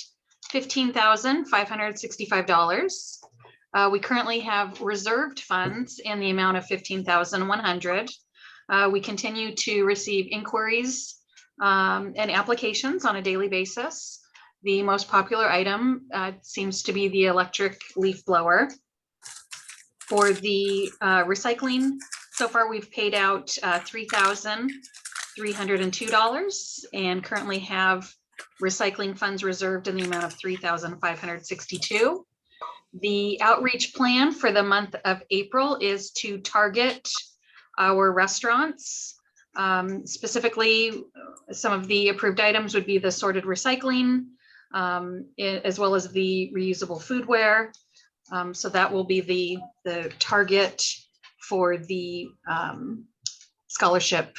Speaker 1: $15,565. We currently have reserved funds in the amount of $15,100. We continue to receive inquiries and applications on a daily basis. The most popular item seems to be the electric leaf blower. For the recycling, so far we've paid out $3,302 and currently have recycling funds reserved in the amount of $3,562. The outreach plan for the month of April is to target our restaurants. Specifically, some of the approved items would be the sorted recycling, as well as the reusable foodware. So that will be the target for the scholarship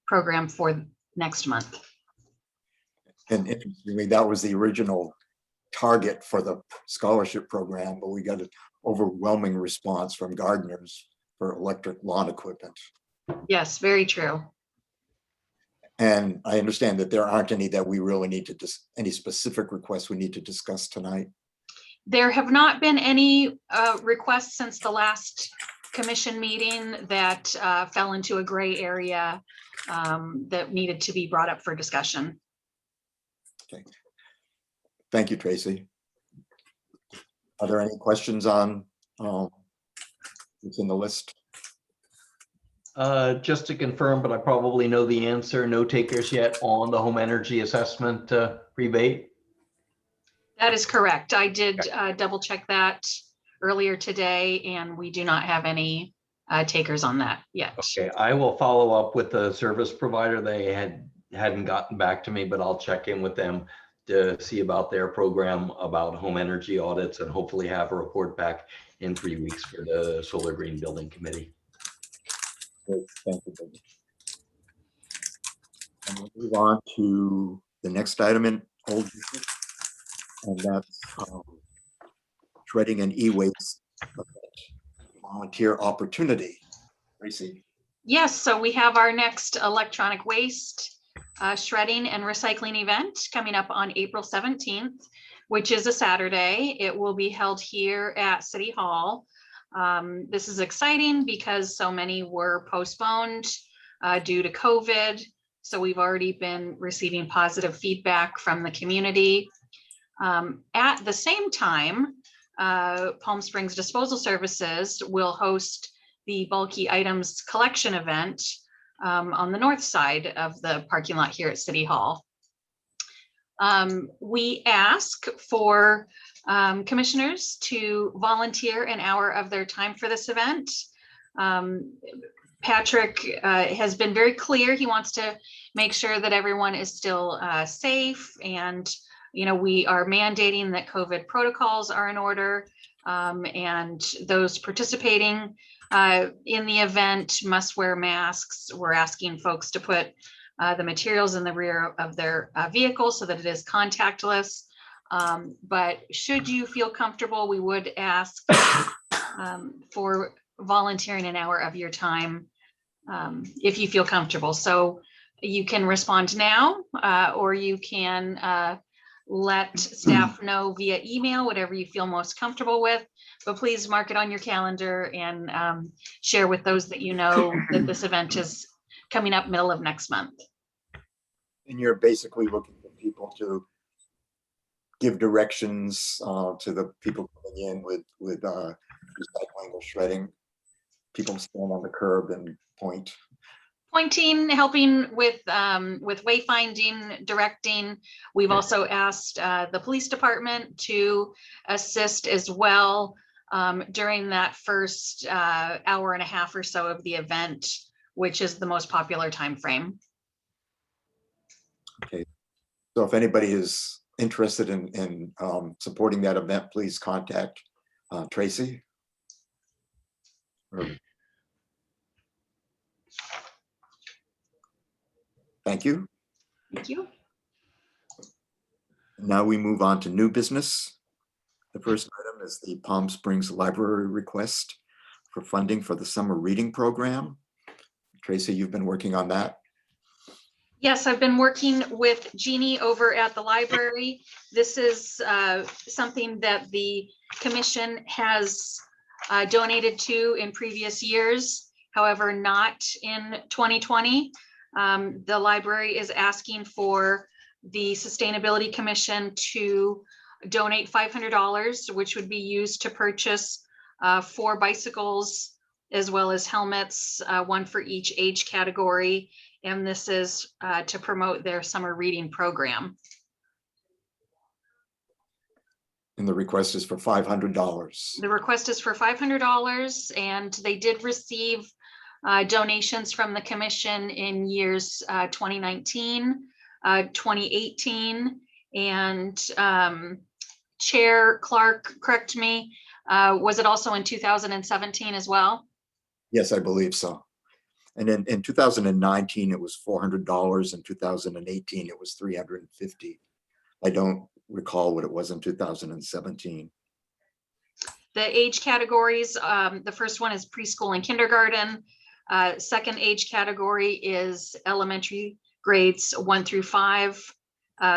Speaker 1: program for next month.
Speaker 2: And interestingly, that was the original target for the scholarship program, but we got an overwhelming response from gardeners for electric lawn equipment.
Speaker 1: Yes, very true.
Speaker 2: And I understand that there aren't any that we really need to any specific requests we need to discuss tonight.
Speaker 1: There have not been any requests since the last commission meeting that fell into a gray area that needed to be brought up for discussion.
Speaker 2: Okay. Thank you, Tracy. Are there any questions on what's in the list?
Speaker 8: Just to confirm, but I probably know the answer, no takers yet on the home energy assessment rebate?
Speaker 1: That is correct. I did double check that earlier today, and we do not have any takers on that yet.
Speaker 8: Okay, I will follow up with the service provider. They hadn't gotten back to me, but I'll check in with them to see about their program about home energy audits and hopefully have a report back in 3 weeks for the Solar Green Building Committee.
Speaker 2: Great, thank you, David. And we'll move on to the next item in old business, and that's shredding and e-waste volunteer opportunity. Tracy.
Speaker 1: Yes, so we have our next electronic waste shredding and recycling event coming up on April 17th, which is a Saturday. It will be held here at City Hall. This is exciting because so many were postponed due to COVID. So we've already been receiving positive feedback from the community. At the same time, Palm Springs Disposal Services will host the bulky items collection event on the north side of the parking lot here at City Hall. We ask for commissioners to volunteer an hour of their time for this event. Patrick has been very clear. He wants to make sure that everyone is still safe, and we are mandating that COVID protocols are in order, and those participating in the event must wear masks. We're asking folks to put the materials in the rear of their vehicle so that it is contactless. But should you feel comfortable, we would ask for volunteering an hour of your time if you feel comfortable. So you can respond now, or you can let staff know via email, whatever you feel most comfortable with. But please mark it on your calendar and share with those that you know that this event is coming up middle of next month.
Speaker 2: And you're basically looking for people to give directions to the people coming in with recycling or shredding. People stand on the curb and pointing, helping with wayfinding, directing. We've also asked the police department to assist as well during that first hour and a half or so of the event, which is the most popular time frame. Okay, so if anybody is interested in supporting that event, please contact Tracy. Thank you.
Speaker 1: Thank you.
Speaker 2: Now we move on to new business. The first item is the Palm Springs Library request for funding for the summer reading program. Tracy, you've been working on that.
Speaker 1: Yes, I've been working with Jeannie over at the library. This is something that the commission has donated to in previous years, however, not in 2020. The library is asking for the Sustainability Commission to donate $500, which would be used to purchase 4 bicycles, as well as helmets, 1 for each age category. And this is to promote their summer reading program.
Speaker 2: And the request is for $500.
Speaker 1: The request is for $500, and they did receive donations from the commission in years 2019, 2018, and Chair Clark, correct me, was it also in 2017 as well?
Speaker 2: Yes, I believe so. And in 2019, it was $400. In 2018, it was $350. I don't recall what it was in 2017.
Speaker 1: The age categories, the first one is preschool and kindergarten. Second age category is elementary grades 1 through 5.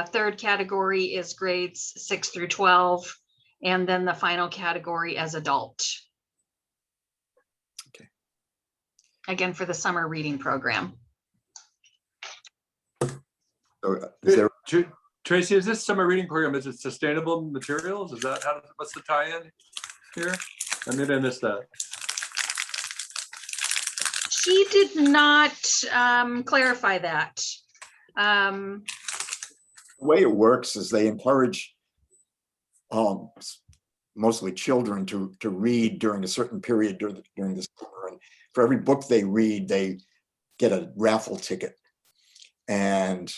Speaker 1: Third category is grades 6 through 12. And then the final category as adult.
Speaker 2: Okay.
Speaker 1: Again, for the summer reading program.
Speaker 2: So is there,
Speaker 11: Tracy, is this summer reading program, is it sustainable materials? Is that what's the tie-in here? Or maybe I missed that.
Speaker 1: She did not clarify that.
Speaker 2: the way it works is they encourage mostly children to read during a certain period during the summer. And for every book they read, they get a raffle ticket. And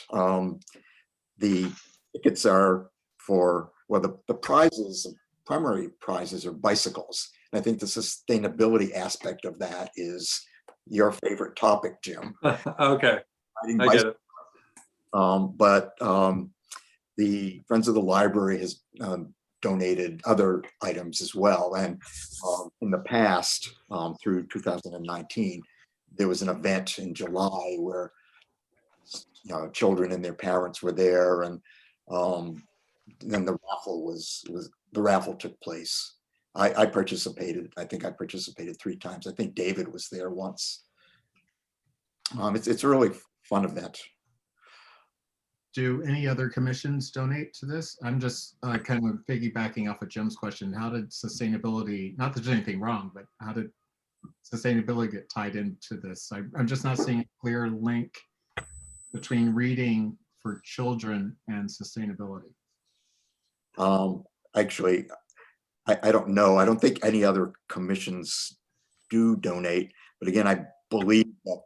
Speaker 2: the tickets are for, well, the prizes, primary prizes are bicycles. And I think the sustainability aspect of that is your favorite topic, Jim.
Speaker 11: Okay, I get it.
Speaker 2: But the Friends of the Library has donated other items as well. And in the past, through 2019, there was an event in July where children and their parents were there, and then the raffle took place. I participated. I think I participated 3 times. I think David was there once. It's a really fun event.
Speaker 9: Do any other commissions donate to this? I'm just kind of piggybacking off of Jim's question. How did sustainability, not that there's anything wrong, but how did sustainability get tied into this? I'm just not seeing a clear link between reading for children and sustainability.
Speaker 2: Actually, I don't know. I don't think any other commissions do donate. But again, I believe that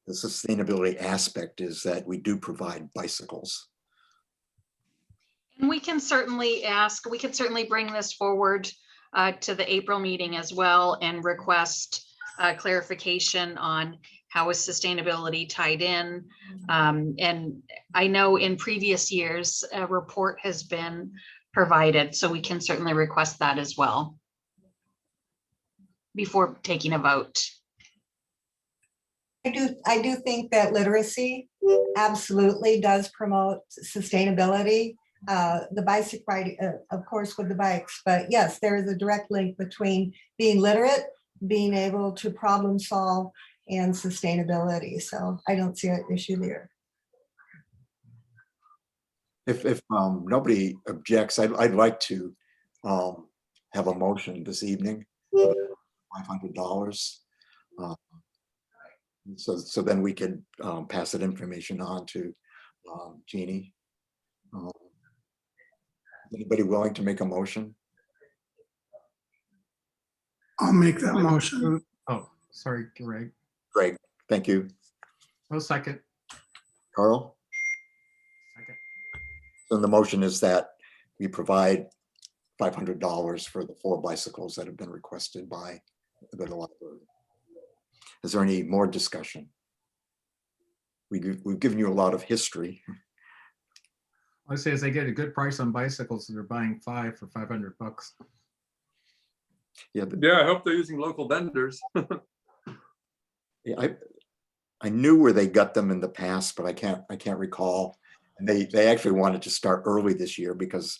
Speaker 2: the sustainability aspect is that we do provide bicycles.
Speaker 1: And we can certainly bring this forward to the April meeting as well and request clarification on how is sustainability tied in. And I know in previous years, a report has been provided, so we can certainly request that as well before taking a vote.
Speaker 10: I do think that literacy absolutely does promote sustainability. The bicycle ride, of course, with the bikes, but yes, there is a direct link between being literate, being able to problem solve, and sustainability. So I don't see an issue there.
Speaker 2: If nobody objects, I'd like to have a motion this evening, $500. So then we can pass that information on to Jeannie. Anybody willing to make a motion?
Speaker 12: I'll make that motion.
Speaker 9: Oh, sorry, Greg.
Speaker 2: Greg, thank you.
Speaker 9: Oh, second.
Speaker 2: Carl?
Speaker 9: Second.
Speaker 2: So the motion is that we provide $500 for the 4 bicycles that have been requested by the library. Is there any more discussion? We've given you a lot of history.
Speaker 9: I say as they get a good price on bicycles, they're buying 5 for $500.
Speaker 2: Yeah,
Speaker 11: Yeah, I hope they're using local vendors.
Speaker 2: yeah, I knew where they got them in the past, but I can't recall. And they actually wanted to start early this year because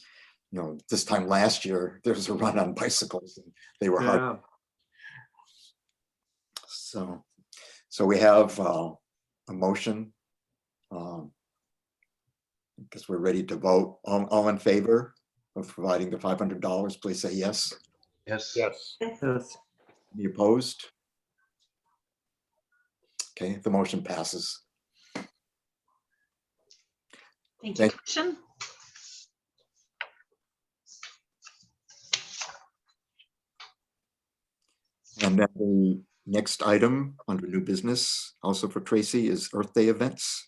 Speaker 2: this time last year there was a run on bicycles and they were hard. So we have a motion. Because we're ready to vote. All in favor of providing the $500, please say yes.
Speaker 8: Yes.
Speaker 3: Yes.
Speaker 11: Yes.
Speaker 2: Any opposed? Okay, the motion passes.
Speaker 1: Thank you,
Speaker 2: Thank-
Speaker 1: Commission.
Speaker 2: And then the next item under new business, also for Tracy, is Earth Day events.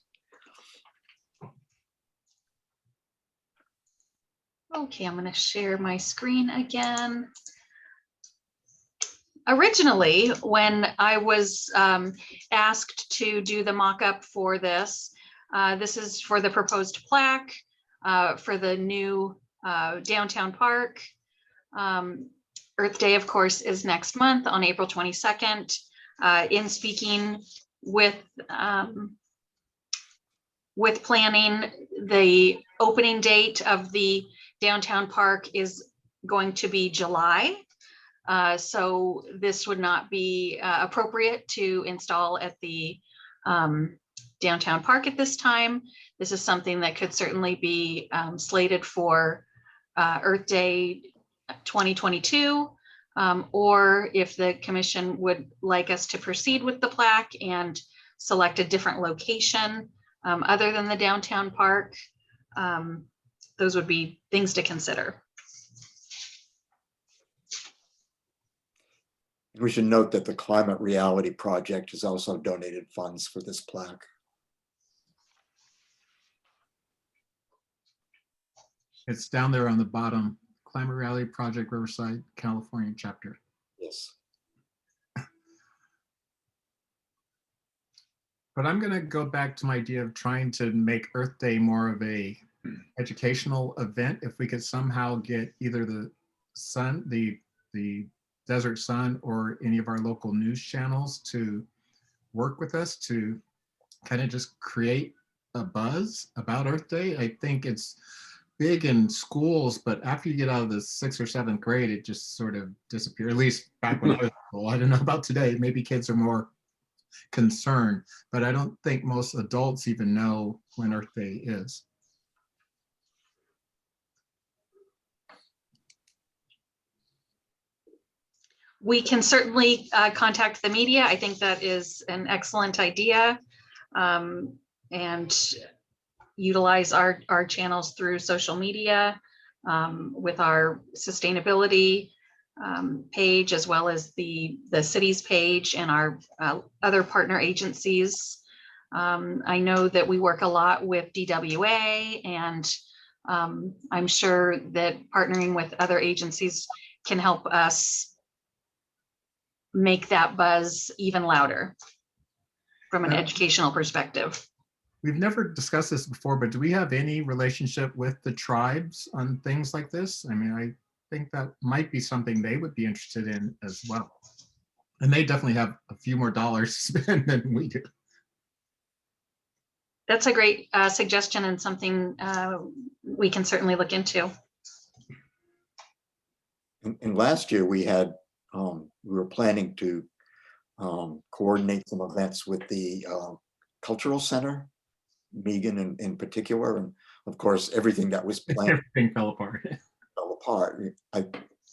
Speaker 1: Okay, I'm going to share my screen again. Originally, when I was asked to do the mock-up for this, this is for the proposed plaque for the new downtown park. Earth Day, of course, is next month on April 22nd. In speaking with planning, the opening date of the downtown park is going to be July. So this would not be appropriate to install at the downtown park at this time. This is something that could certainly be slated for Earth Day 2022. Or if the commission would like us to proceed with the plaque and select a different location other than the downtown park, those would be things to consider.
Speaker 2: We should note that the Climate Reality Project has also donated funds for this plaque.
Speaker 9: It's down there on the bottom, Climate Reality Project, Riverside, California chapter.
Speaker 2: Yes.
Speaker 9: But I'm going to go back to my idea of trying to make Earth Day more of a educational event. If we could somehow get either the Sun, the Desert Sun, or any of our local news channels to work with us to kind of just create a buzz about Earth Day. I think it's big in schools, but after you get out of the 6th or 7th grade, it just sort of disappears. At least back when I was in school. I don't know about today. Maybe kids are more concerned, but I don't think most adults even know when Earth Day is.
Speaker 1: We can certainly contact the media. I think that is an excellent idea, and utilize our channels through social media with our sustainability page, as well as the city's page and our other partner agencies. I know that we work a lot with DWA, and I'm sure that partnering with other agencies can help us make that buzz even louder from an educational perspective.
Speaker 9: We've never discussed this before, but do we have any relationship with the tribes on things like this? I mean, I think that might be something they would be interested in as well. And they definitely have a few more dollars to spend than we do.
Speaker 1: That's a great suggestion, and something we can certainly look into.
Speaker 2: And last year we had, we were planning to coordinate some events with the Cultural Center, Megan in particular, and of course everything that was planned
Speaker 9: Everything fell apart.
Speaker 2: fell apart.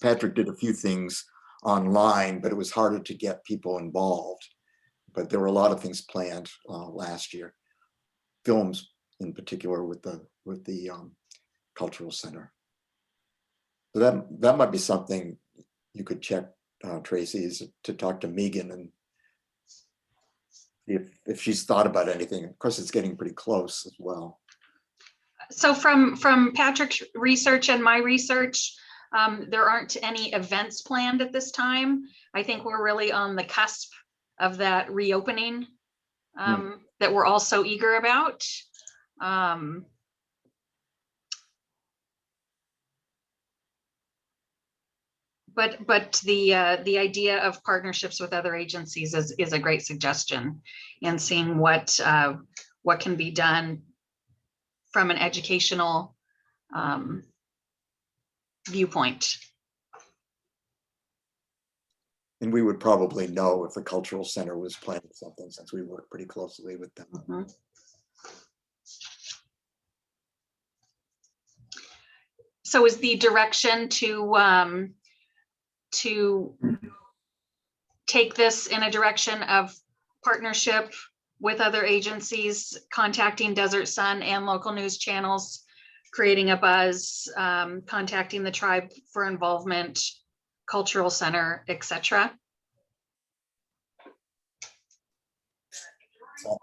Speaker 2: Patrick did a few things online, but it was harder to get people involved. But there were a lot of things planned last year, films in particular with the Cultural Center. So that might be something you could check, Tracy, is to talk to Megan and if she's thought about anything. Of course, it's getting pretty close as well.
Speaker 1: So from Patrick's research and my research, there aren't any events planned at this time. I think we're really on the cusp of that reopening that we're all so eager about. But the idea of partnerships with other agencies is a great suggestion, and seeing what can be done from an educational viewpoint.
Speaker 2: And we would probably know if the Cultural Center was planning something, since we work pretty closely with them.
Speaker 1: Mm-hmm. So is the direction to take this in a direction of partnership with other agencies, contacting Desert Sun and local news channels, creating a buzz, contacting the tribe for involvement, Cultural Center, etc.?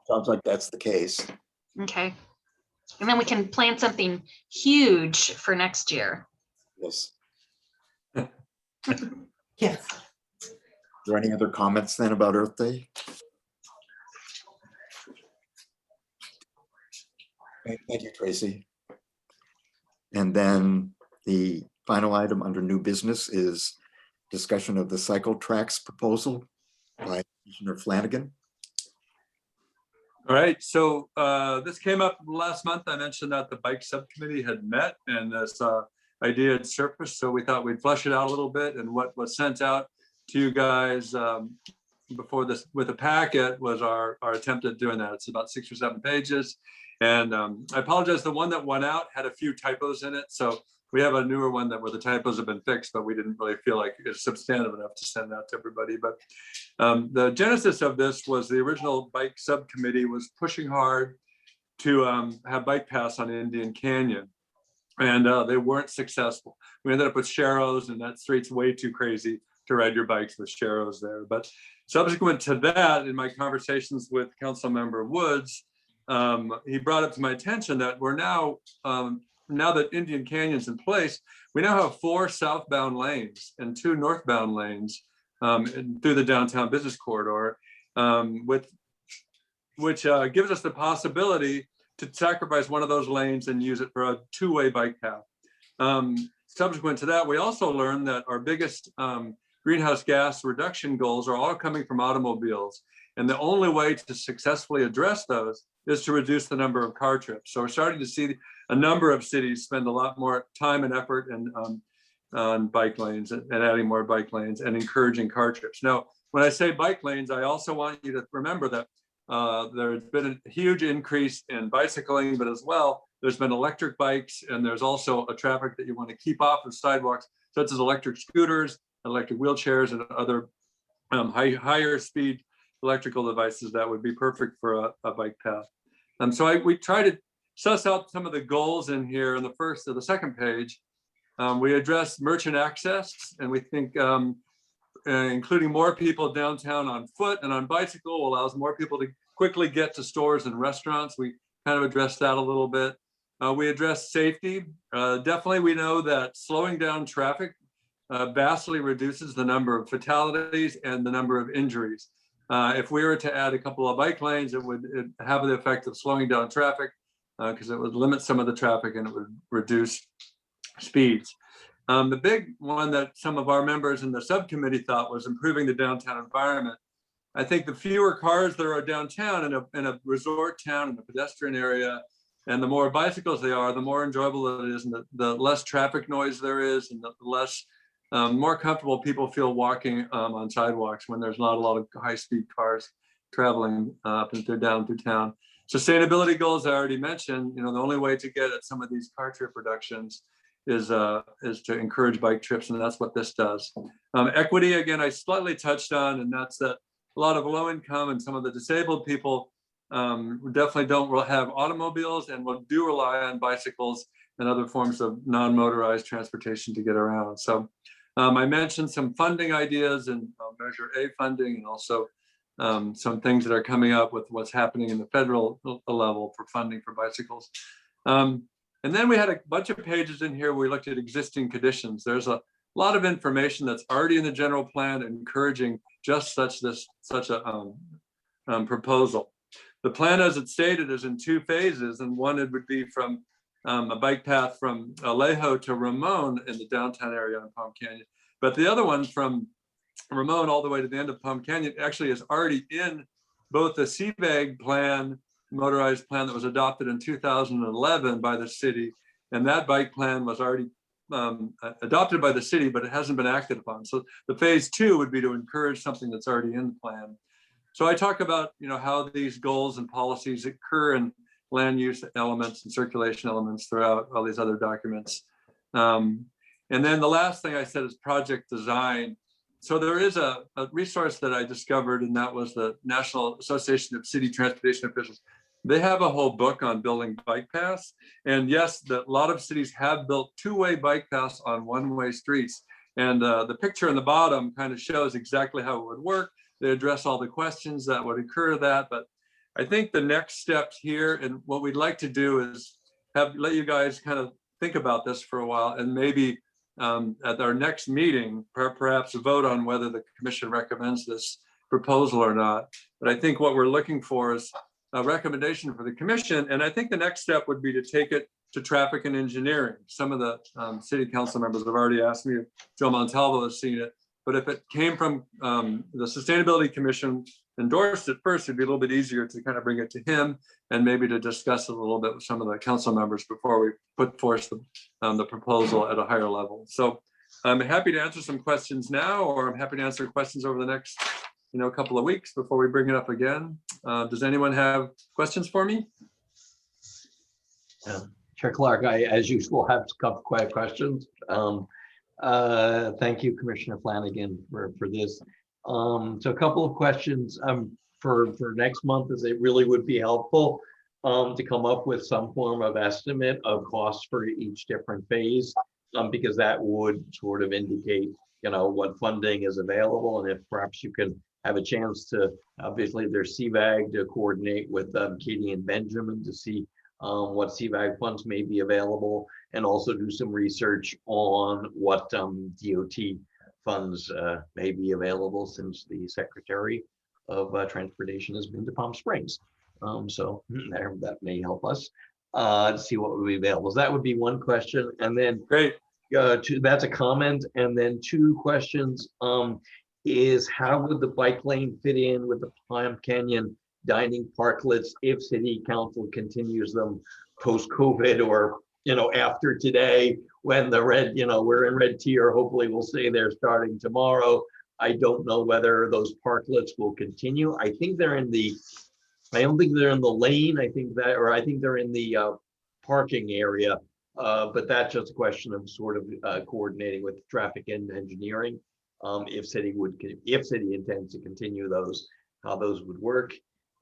Speaker 2: Sounds like that's the case.
Speaker 1: Okay. And then we can plan something huge for next year.
Speaker 2: Yes.
Speaker 10: Yes.
Speaker 2: Are there any other comments then about Earth Day? Thank you, Tracy. And then the final item under new business is discussion of the cycle tracks proposal by Commissioner Flanagan.
Speaker 11: All right, so this came up last month. I mentioned that the bike subcommittee had met and this idea had surfaced. So we thought we'd flesh it out a little bit, and what was sent out to you guys before this with a packet was our attempt at doing that. It's about 6 or 7 pages. And I apologize, the one that went out had a few typos in it. So we have a newer one where the typos have been fixed, but we didn't really feel like it's substantive enough to send out to everybody. But the genesis of this was the original bike subcommittee was pushing hard to have bike paths on Indian Canyon. And they weren't successful. We ended up with Sharrows, and that street's way too crazy to ride your bikes with Sharrows there. But subsequent to that, in my conversations with Councilmember Woods, he brought up to my attention that we're now, now that Indian Canyon's in place, we now have 4 southbound lanes and 2 northbound lanes through the downtown business corridor, which gives us the possibility to sacrifice one of those lanes and use it for a 2-way bike path. Subsequent to that, we also learned that our biggest greenhouse gas reduction goals are all coming from automobiles. And the only way to successfully address those is to reduce the number of car trips. So we're starting to see a number of cities spend a lot more time and effort on bike lanes and adding more bike lanes and encouraging car trips. Now, when I say bike lanes, I also want you to remember that there's been a huge increase in bicycling, but as well, there's been electric bikes, and there's also a traffic that you want to keep off of sidewalks, such as electric scooters, electric wheelchairs, and other higher speed electrical devices that would be perfect for a bike path. So we try to suss out some of the goals in here in the first or the second page. We address merchant access, and we think including more people downtown on foot and on bicycle allows more people to quickly get to stores and restaurants. We kind of addressed that a little bit. We address safety. Definitely we know that slowing down traffic vastly reduces the number of fatalities and the number of injuries. If we were to add a couple of bike lanes, it would have the effect of slowing down traffic because it would limit some of the traffic and it would reduce speeds. The big one that some of our members in the subcommittee thought was improving the downtown environment. I think the fewer cars there are downtown in a resort town, in a pedestrian area, and the more bicycles they are, the more enjoyable it is, and the less traffic noise there is, and the less more comfortable people feel walking on sidewalks when there's not a lot of high-speed cars traveling up and down through town. Sustainability goals I already mentioned. You know, the only way to get at some of these car trip reductions is to encourage bike trips, and that's what this does. Equity, again, I slightly touched on, and that's that a lot of low income and some of the disabled people definitely don't have automobiles and do rely on bicycles and other forms of non-motorized transportation to get around. So I mentioned some funding ideas and Measure A funding, and also some things that are coming up with what's happening in the federal level for funding for bicycles. And then we had a bunch of pages in here where we looked at existing conditions. There's a lot of information that's already in the general plan encouraging just such a proposal. The plan as it's stated is in 2 phases, and one it would be from a bike path from Alejo to Ramon in the downtown area on Palm Canyon. But the other one from Ramon all the way to the end of Palm Canyon actually is already in both the CVAG plan, motorized plan that was adopted in 2011 by the city. And that bike plan was already adopted by the city, but it hasn't been acted upon. So the phase 2 would be to encourage something that's already in the plan. So I talk about, you know, how these goals and policies occur in land use elements and circulation elements throughout all these other documents. And then the last thing I said is project design. So there is a resource that I discovered, and that was the National Association of City Transportation Officials. They have a whole book on building bike paths. And yes, a lot of cities have built 2-way bike paths on 1-way streets. And the picture in the bottom kind of shows exactly how it would work. They address all the questions that would occur to that. But I think the next steps here, and what we'd like to do is let you guys kind of think about this for a while, and maybe at our next meeting, perhaps vote on whether the commission recommends this proposal or not. But I think what we're looking for is a recommendation for the commission. And I think the next step would be to take it to traffic and engineering. Some of the city council members have already asked me if Joe Montalvo has seen it. but if it came from the Sustainability Commission endorsed it first, it'd be a little bit easier to kind of bring it to him and maybe to discuss it a little bit with some of the council members before we put forth the proposal at a higher level. So I'm happy to answer some questions now, or I'm happy to answer questions over the next couple of weeks before we bring it up again. Does anyone have questions for me?
Speaker 8: Chair Clark, I, as usual, have quite a questions. Thank you, Commissioner Flanagan, for this. So a couple of questions for next month, is it really would be helpful to come up with some form of estimate of costs for each different phase, because that would sort of indicate, what funding is available, and if perhaps you can have a chance to, obviously there's CVAG, to coordinate with Katie and Benjamin to see what CVAG funds may be available, and also do some research on what DOT funds may be available, since the Secretary of Transportation has been to Palm Springs. So that may help us to see what would be available. So that would be one question. And then
Speaker 11: great.
Speaker 8: That's a comment. And then two questions is, how would the bike lane fit in with the Plam Canyon dining parklets if City Council continues them post-COVID, or after today, when the red, we're in red tier, hopefully we'll say they're starting tomorrow. I don't know whether those parklets will continue. I think they're in the, I don't think they're in the lane. I think they're in the parking area. But that's just a question of sort of coordinating with traffic and engineering. If city intends to continue those, how those would work.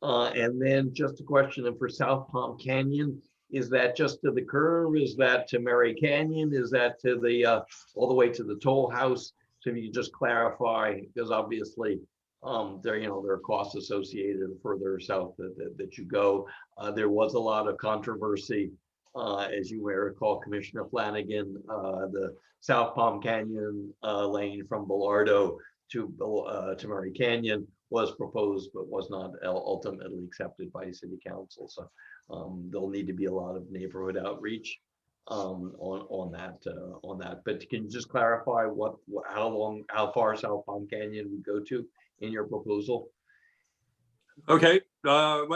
Speaker 8: And then just a question for South Palm Canyon, is that just to the curve? Is that to Mary Canyon? Is that to the all the way to the toll house? So if you just clarify, because obviously there are costs associated the further south that you go. There was a lot of controversy, as you may recall, Commissioner Flanagan, the South Palm Canyon lane from Bellardo to Murray Canyon was proposed, but was not ultimately accepted by City Council. So there'll need to be a lot of neighborhood outreach on that. But can you just clarify how far South Palm Canyon would go to in your proposal?
Speaker 11: Okay, so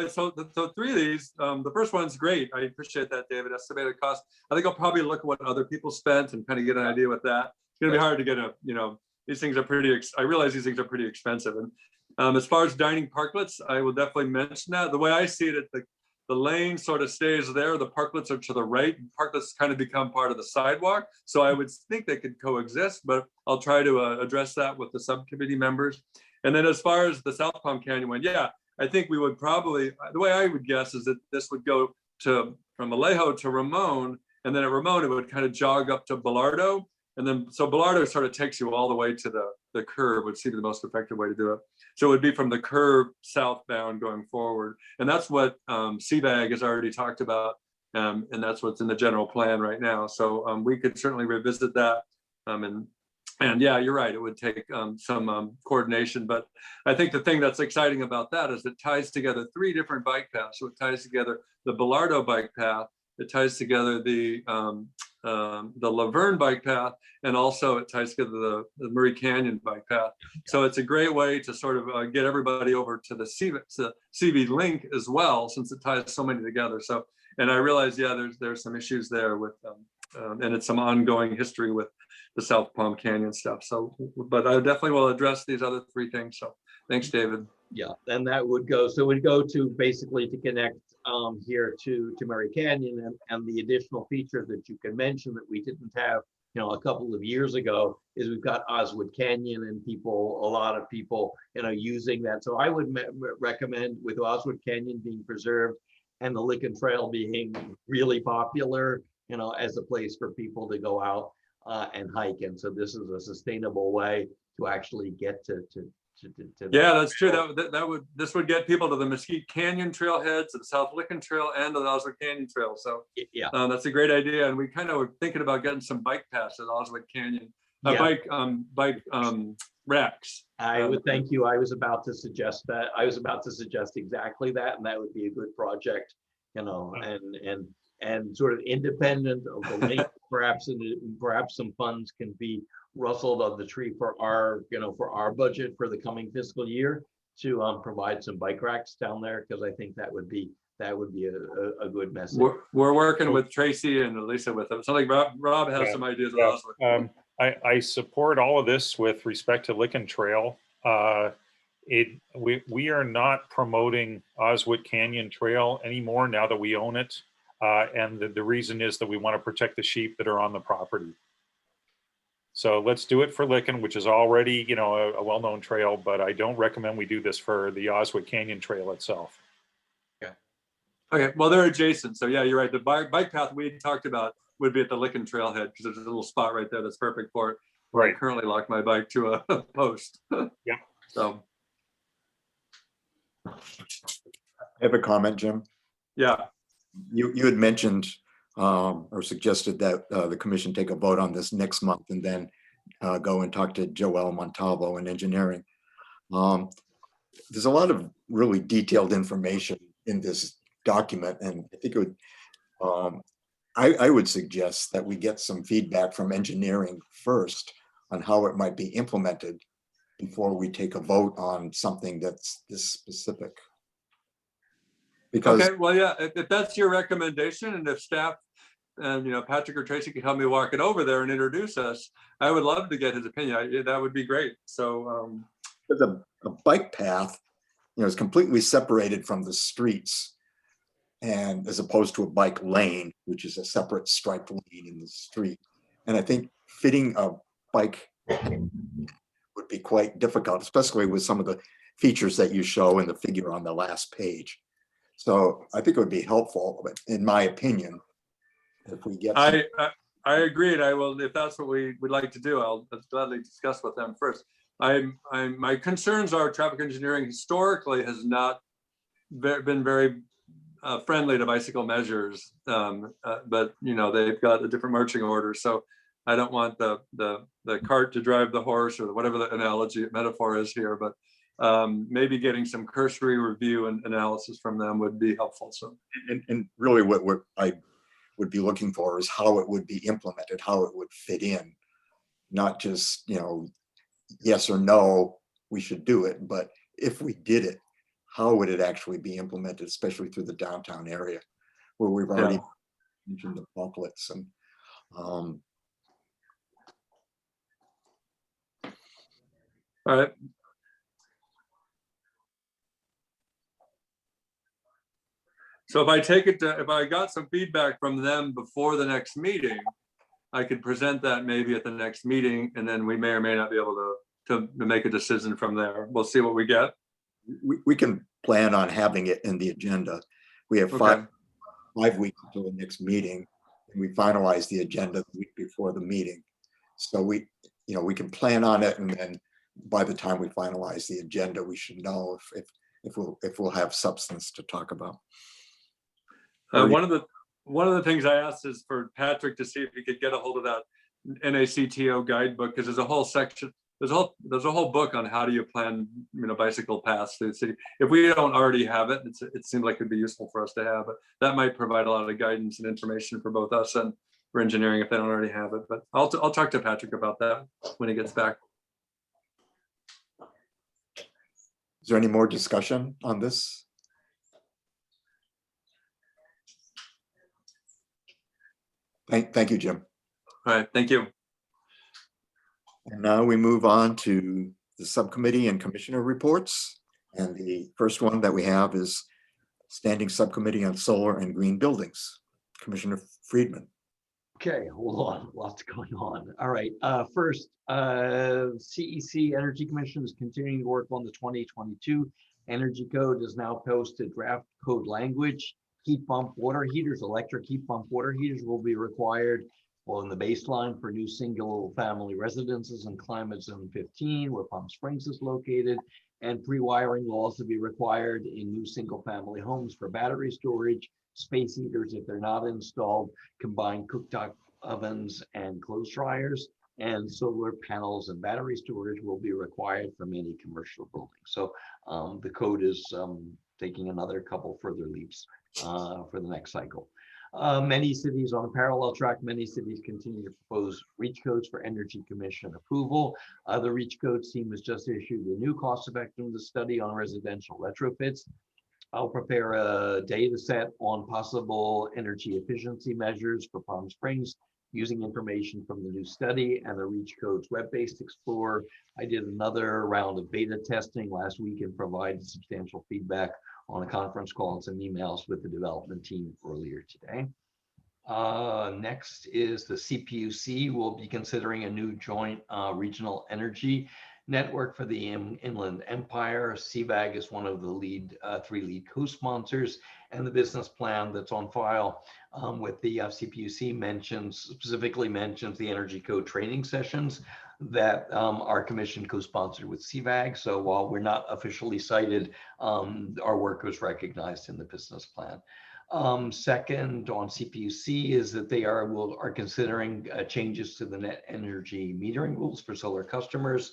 Speaker 11: three of these, the first one's great. I appreciate that, David. Estimated cost. I think I'll probably look at what other people spent and kind of get an idea with that. It's gonna be hard to get these things are pretty, I realize these things are pretty expensive. And as far as dining parklets, I will definitely mention that. The way I see it, the lane sort of stays there. The parklets are to the right. Parklets kind of become part of the sidewalk. So I would think they could coexist, but I'll try to address that with the subcommittee members. And then as far as the South Palm Canyon one, yeah, I think we would probably, the way I would guess is that this would go from Alejo to Ramon, and then at Ramon, it would kind of jog up to Bellardo. And then, so Bellardo sort of takes you all the way to the curve, would seem the most effective way to do it. So it would be from the curve southbound going forward. And that's what CVAG has already talked about. And that's what's in the general plan right now. So we could certainly revisit that. And yeah, you're right, it would take some coordination, but I think the thing that's exciting about that is it ties together three different bike paths. So it ties together the Bellardo bike path, it ties together the Laverne bike path, and also it ties together the Murray Canyon bike path. So it's a great way to sort of get everybody over to the CV link as well, since it ties so many together. So, and I realize, yeah, there's some issues there with, and it's some ongoing history with the South Palm Canyon stuff. So, but I definitely will address these other three things. So thanks, David.
Speaker 8: Yeah, and that would go, so we'd go to basically to connect here to Murray Canyon, and the additional feature that you can mention that we didn't have, a couple of years ago, is we've got Oswood Canyon and a lot of people, using that. So I would recommend, with Oswood Canyon being preserved and the Lickin' Trail being really popular, as a place for people to go out and hike. And so this is a sustainable way to actually get to
Speaker 11: yeah, that's true. This would get people to the Mesquite Canyon trailheads, to the South Lickin' Trail, and to the Oswood Canyon Trail. So yeah, that's a great idea. And we kind of were thinking about getting some bike paths at Oswood Canyon, bike racks.
Speaker 8: I would thank you. I was about to suggest that. I was about to suggest exactly that, and that would be a good project, and and sort of independent of the link, perhaps some funds can be rustled of the tree for our, for our budget for the coming fiscal year to provide some bike racks down there, because I think that would be a good message.
Speaker 11: We're working with Tracy and Lisa with them. Something Rob has some ideas.
Speaker 3: I support all of this with respect to Lickin' Trail. We are not promoting Oswald Canyon Trail anymore now that we own it. And the reason is that we want to protect the sheep that are on the property. So let's do it for Lickin', which is already, a well-known trail, but I don't recommend we do this for the Oswald Canyon Trail itself.
Speaker 11: Yeah. Okay, well, they're adjacent. So yeah, you're right. The bike path we talked about would be at the Lickin' Trailhead, because there's a little spot right there that's perfect for it. Where I currently lock my bike to a post.
Speaker 3: Yeah.
Speaker 11: So.
Speaker 2: I have a comment, Jim.
Speaker 11: Yeah.
Speaker 2: You had mentioned or suggested that the commission take a vote on this next month and then go and talk to Joel Montalvo in engineering. There's a lot of really detailed information in this document, and I think it would, I would suggest that we get some feedback from engineering first on how it might be implemented before we take a vote on something that's this specific. Because,
Speaker 11: okay, well, yeah, if that's your recommendation, and if staff and Patrick or Tracy can help me walk it over there and introduce us, I would love to get his opinion. That would be great. So
Speaker 2: a bike path, is completely separated from the streets, and as opposed to a bike lane, which is a separate striped lane in the street. And I think fitting a bike would be quite difficult, especially with some of the features that you show in the figure on the last page. So I think it would be helpful, but in my opinion, if we get.
Speaker 11: I agree, and I will, if that's what we would like to do, I'll gladly discuss with them first. My concerns are traffic engineering historically has not been very friendly to bicycle measures, but they've got a different marching order. So I don't want the cart to drive the horse, or whatever the analogy metaphor is here, but maybe getting some cursory review and analysis from them would be helpful. So,
Speaker 2: and really what I would be looking for is how it would be implemented, how it would fit in, not just, yes or no, we should do it, but if we did it, how would it actually be implemented, especially through the downtown area where we've already mentioned the booklets and
Speaker 11: all right. So if I take it to, if I got some feedback from them before the next meeting, I could present that maybe at the next meeting, and then we may or may not be able to make a decision from there. We'll see what we get.
Speaker 2: we can plan on having it in the agenda. We have five weeks until the next meeting, and we finalize the agenda the week before the meeting. So we can plan on it, and then by the time we finalize the agenda, we should know if we'll have substance to talk about.
Speaker 11: One of the things I asked is for Patrick to see if he could get a hold of that NACTO guidebook, because there's a whole section, there's a whole book on how do you plan, bicycle paths through the city. If we don't already have it, it seems like it'd be useful for us to have, but that might provide a lot of guidance and information for both us and for engineering if they don't already have it. But I'll talk to Patrick about that when he gets back.
Speaker 2: Is there any more discussion on this? Thank you, Jim.
Speaker 11: All right, thank you.
Speaker 2: And now we move on to the subcommittee and commissioner reports. And the first one that we have is Standing Subcommittee on Solar and Green Buildings. Commissioner Friedman.
Speaker 8: Okay, hold on, lots going on. All right, first, CEC Energy Commission is continuing to work on the 2022 Energy Code. Is now posted draft code language. Heat pump water heaters, electric heat pump water heaters will be required in the baseline for new single family residences in climate zone 15 where Palm Springs is located, and pre-wiring laws to be required in new single family homes for battery storage, space heaters if they're not installed, combined cooktop ovens and clothes dryers, and solar panels and battery storage will be required for many commercial buildings. So the code is taking another couple further leaps for the next cycle. Many cities on a parallel track, many cities continue to propose REACH codes for Energy Commission approval. The REACH codes team has just issued a new cost effectiveness study on residential retrofits. I'll prepare a data set on possible energy efficiency measures for Palm Springs using information from the new study and the REACH codes web-based explorer. I did another round of beta testing last week and provided substantial feedback on a conference call and some emails with the development team earlier today. Next is the CPUC will be considering a new joint regional energy network for the Inland Empire. CVAG is one of the three lead co-sponsors, and the business plan that's on file with the CPUC specifically mentions the Energy Code training sessions that our commission co-sponsored with CVAG. So while we're not officially cited, our work was recognized in the business plan. Second on CPUC is that they are considering changes to the net energy metering rules for solar customers.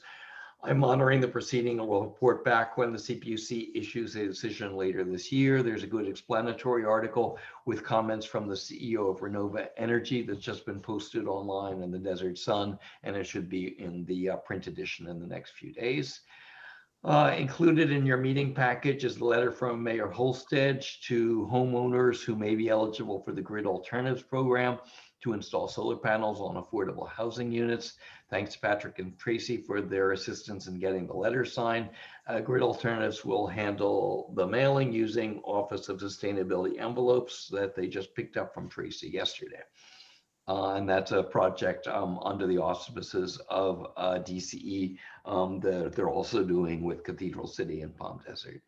Speaker 8: I'm monitoring the proceeding and will report back when the CPUC issues a decision later this year. There's a good explanatory article with comments from the CEO of Renova Energy that's just been posted online in the Desert Sun, and it should be in the print edition in the next few days. Included in your meeting package is the letter from Mayor Holstedge to homeowners who may be eligible for the Grid Alternatives Program to install solar panels on affordable housing units. Thanks to Patrick and Tracy for their assistance in getting the letter signed. Grid Alternatives will handle the mailing using Office of Sustainability envelopes that they just picked up from Tracy yesterday. And that's a project under the auspices of DCE that they're also doing with Cathedral City and Palm Desert.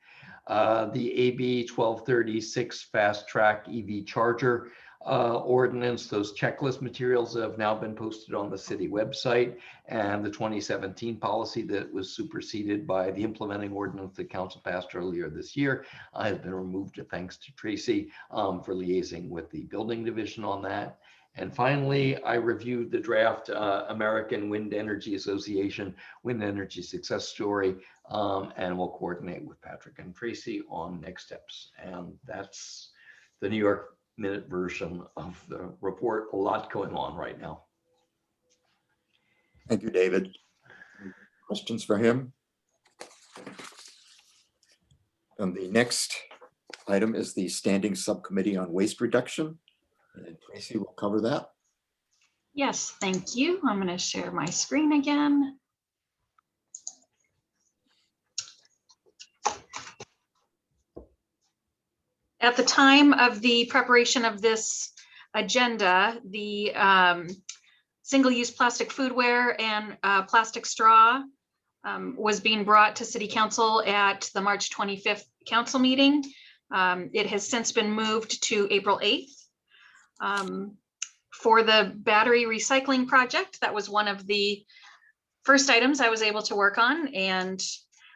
Speaker 8: The AB 1236 Fast Track EV Charger ordinance, those checklist materials have now been posted on the city website, and the 2017 policy that was superseded by the implementing ordinance that council passed earlier this year has been removed, thanks to Tracy for liaising with the building division on that. And finally, I reviewed the draft American Wind Energy Association Wind Energy Success Story, and we'll coordinate with Patrick and Tracy on next steps. And that's the New York Minute version of the report. A lot going on right now.
Speaker 2: Thank you, David. Questions for him? And the next item is the Standing Subcommittee on Waste Reduction. And Tracy will cover that.
Speaker 1: Yes, thank you. I'm going to share my screen again. At the time of the preparation of this agenda, the single-use plastic foodware and plastic straw was being brought to City Council at the March 25th council meeting. It has since been moved to April 8th. For the battery recycling project, that was one of the first items I was able to work on, and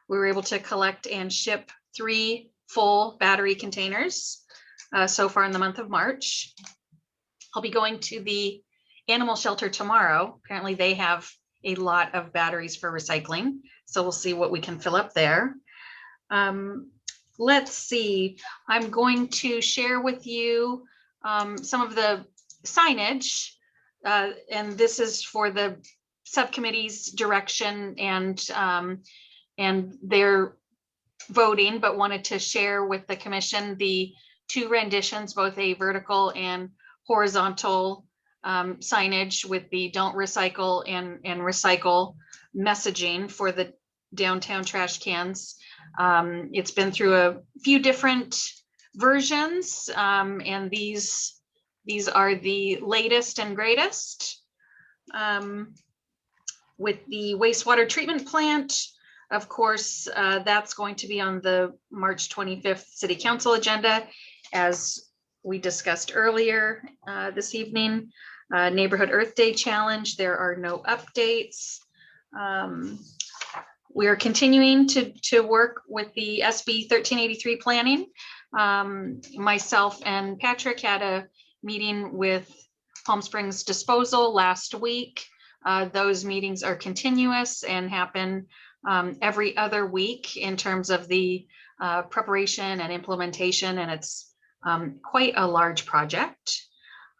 Speaker 1: we were able to collect and ship 3 full battery containers so far in the month of March. I'll be going to the animal shelter tomorrow. Apparently they have a lot of batteries for recycling, so we'll see what we can fill up there. Let's see, I'm going to share with you some of the signage, and this is for the subcommittee's direction and their voting, but wanted to share with the commission the 2 renditions, both a vertical and horizontal signage with the don't recycle and recycle messaging for the downtown trash cans. It's been through a few different versions, and these are the latest and greatest. With the wastewater treatment plant, of course, that's going to be on the March 25th City Council agenda, as we discussed earlier this evening. Neighborhood Earth Day Challenge, there are no updates. We are continuing to work with the SB 1383 planning. Myself and Patrick had a meeting with Palm Springs Disposal last week. Those meetings are continuous and happen every other week in terms of the preparation and implementation, and it's quite a large project.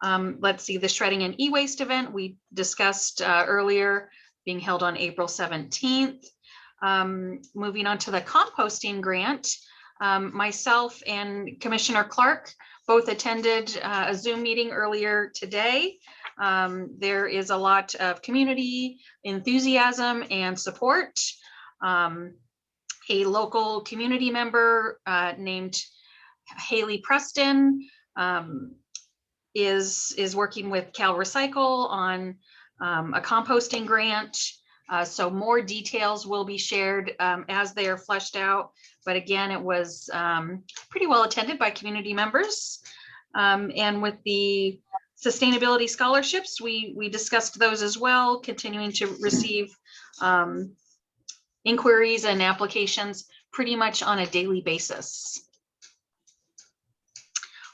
Speaker 1: Let's see, the shredding and e-waste event we discussed earlier, being held on April 17th. Moving on to the composting grant, myself and Commissioner Clark both attended a Zoom meeting earlier today. There is a lot of community enthusiasm and support. A local community member named Haley Preston is working with Cal Recycle on a composting grant. So more details will be shared as they are fleshed out. But again, it was pretty well attended by community members. And with the sustainability scholarships, we discussed those as well, continuing to receive inquiries and applications pretty much on a daily basis.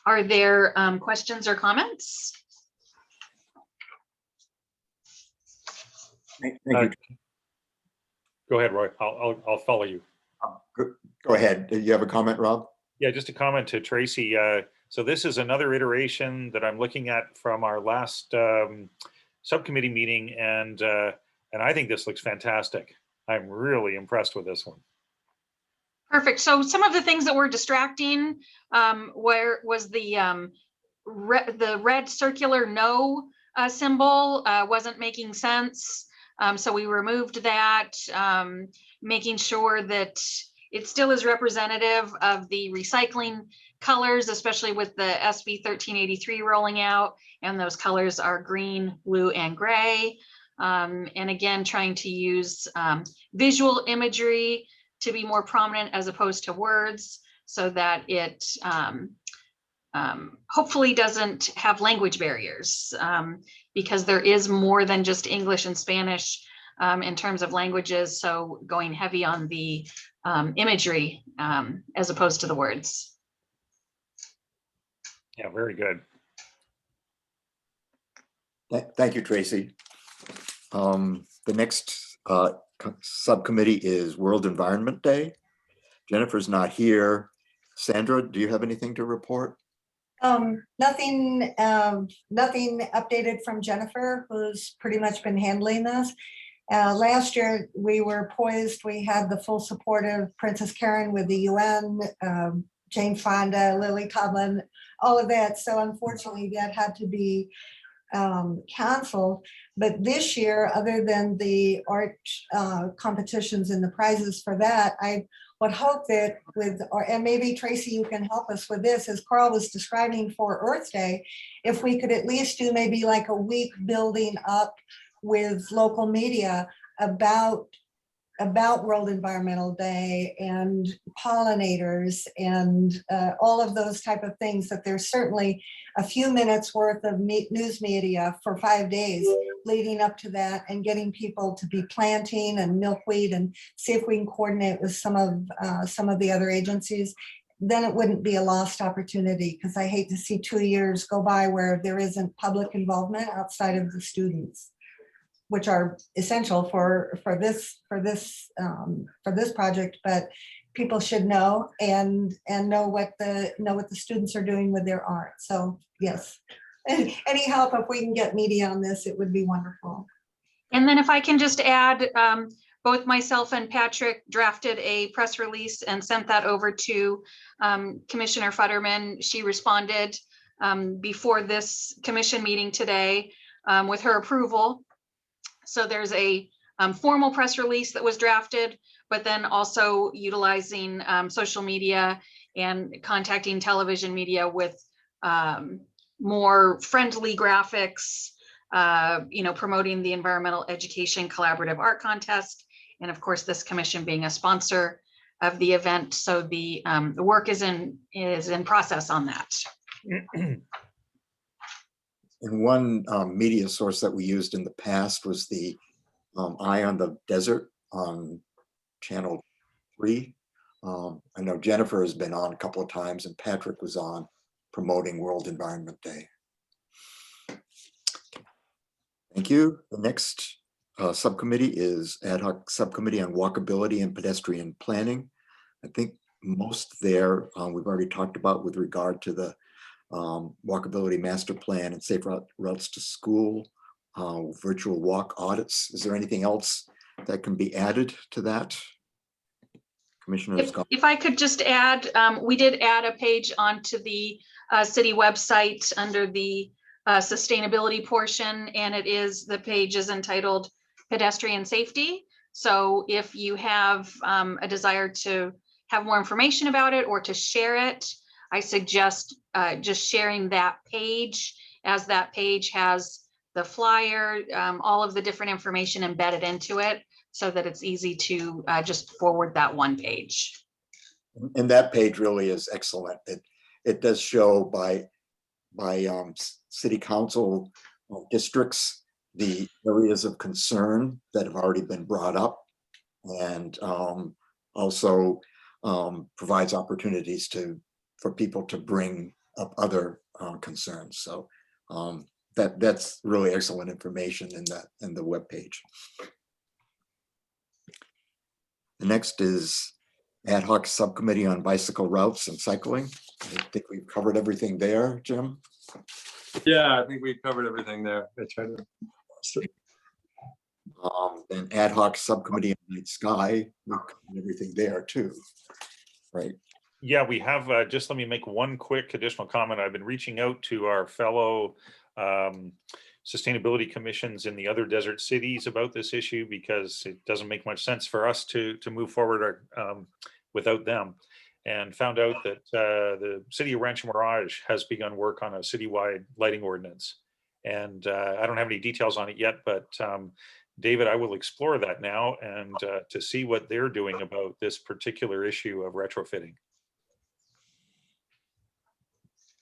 Speaker 1: Are there questions or comments?
Speaker 2: Thank you.
Speaker 3: Go ahead, Roy. I'll follow you.
Speaker 2: Go ahead. Do you have a comment, Rob?
Speaker 3: Yeah, just a comment to Tracy. So this is another iteration that I'm looking at from our last subcommittee meeting, and I think this looks fantastic. I'm really impressed with this one.
Speaker 1: Perfect. So some of the things that were distracting where was the red circular no symbol wasn't making sense. So we removed that, making sure that it still is representative of the recycling colors, especially with the SB 1383 rolling out, and those colors are green, blue, and gray. And again, trying to use visual imagery to be more prominent as opposed to words, so that it hopefully doesn't have language barriers, because there is more than just English and Spanish in terms of languages. So going heavy on the imagery as opposed to the words.
Speaker 3: Yeah, very good.
Speaker 2: Thank you, Tracy. The next subcommittee is World Environment Day. Jennifer's not here. Sandra, do you have anything to report?
Speaker 10: Nothing updated from Jennifer, who's pretty much been handling this. Last year, we were poised. We had the full support of Princess Karen with the UN, Jane Fonda, Lily Tomlin, all of that. So unfortunately, that had to be canceled. But this year, other than the art competitions and the prizes for that, I would hope that and maybe Tracy, you can help us with this, as Carl was describing for Earth Day, if we could at least do maybe like a week building up with local media about World Environmental Day and pollinators and all of those type of things, that there's certainly a few minutes worth of news media for 5 days leading up to that, and getting people to be planting and milkweed, and see if we can coordinate with some of the other agencies. Then it wouldn't be a lost opportunity, because I hate to see 2 years go by where there isn't public involvement outside of the students, which are essential for this project. But people should know and know what the students are doing with their art. So yes, any help if we can get media on this, it would be wonderful.
Speaker 1: And then if I can just add, both myself and Patrick drafted a press release and sent that over to Commissioner Futterman. She responded before this commission meeting today with her approval. So there's a formal press release that was drafted, but then also utilizing social media and contacting television media with more friendly graphics, promoting the Environmental Education Collaborative Art Contest. And of course, this commission being a sponsor of the event. So the work is in process on that.
Speaker 2: And one media source that we used in the past was the Eye on the Desert on Channel 3. I know Jennifer has been on a couple of times, and Patrick was on promoting World Environment Day. Thank you. The next subcommittee is Ad Hoc Subcommittee on Walkability and Pedestrian Planning. I think most there. We've already talked about with regard to the Walkability Master Plan and Safe Routes to School, virtual walk audits. Is there anything else that can be added to that? Commissioner Scott?
Speaker 1: If I could just add, we did add a page onto the city website under the sustainability portion, and the page is entitled Pedestrian Safety. So if you have a desire to have more information about it or to share it, I suggest just sharing that page, as that page has the flyer, all of the different information embedded into it, so that it's easy to just forward that one page.
Speaker 2: And that page really is excellent. It does show by city council districts the areas of concern that have already been brought up, and also provides opportunities for people to bring up other concerns. So that's really excellent information in the webpage. The next is Ad Hoc Subcommittee on Bicycle Routes and Cycling. I think we've covered everything there, Jim.
Speaker 11: Yeah, I think we covered everything there. I tried to.
Speaker 2: And Ad Hoc Subcommittee on Night Sky, we've covered everything there too, right?
Speaker 3: Yeah, we have, just let me make one quick additional comment. I've been reaching out to our fellow sustainability commissions in the other desert cities about this issue, because it doesn't make much sense for us to move forward without them, and found out that the city of Rancho Mirage has begun work on a citywide lighting ordinance. And I don't have any details on it yet, but David, I will explore that now and to see what they're doing about this particular issue of retrofitting.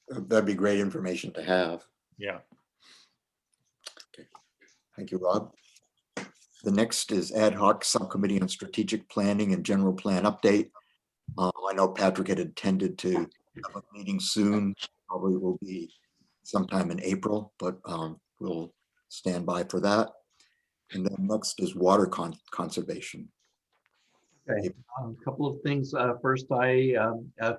Speaker 2: That'd be great information to have.
Speaker 3: Yeah.
Speaker 2: Okay. Thank you, Rob. The next is Ad Hoc Subcommittee on Strategic Planning and General Plan Update. I know Patrick had intended to have a meeting soon. Probably will be sometime in April, but we'll stand by for that. And then next is water conservation.
Speaker 8: Okay, a couple of things. First, I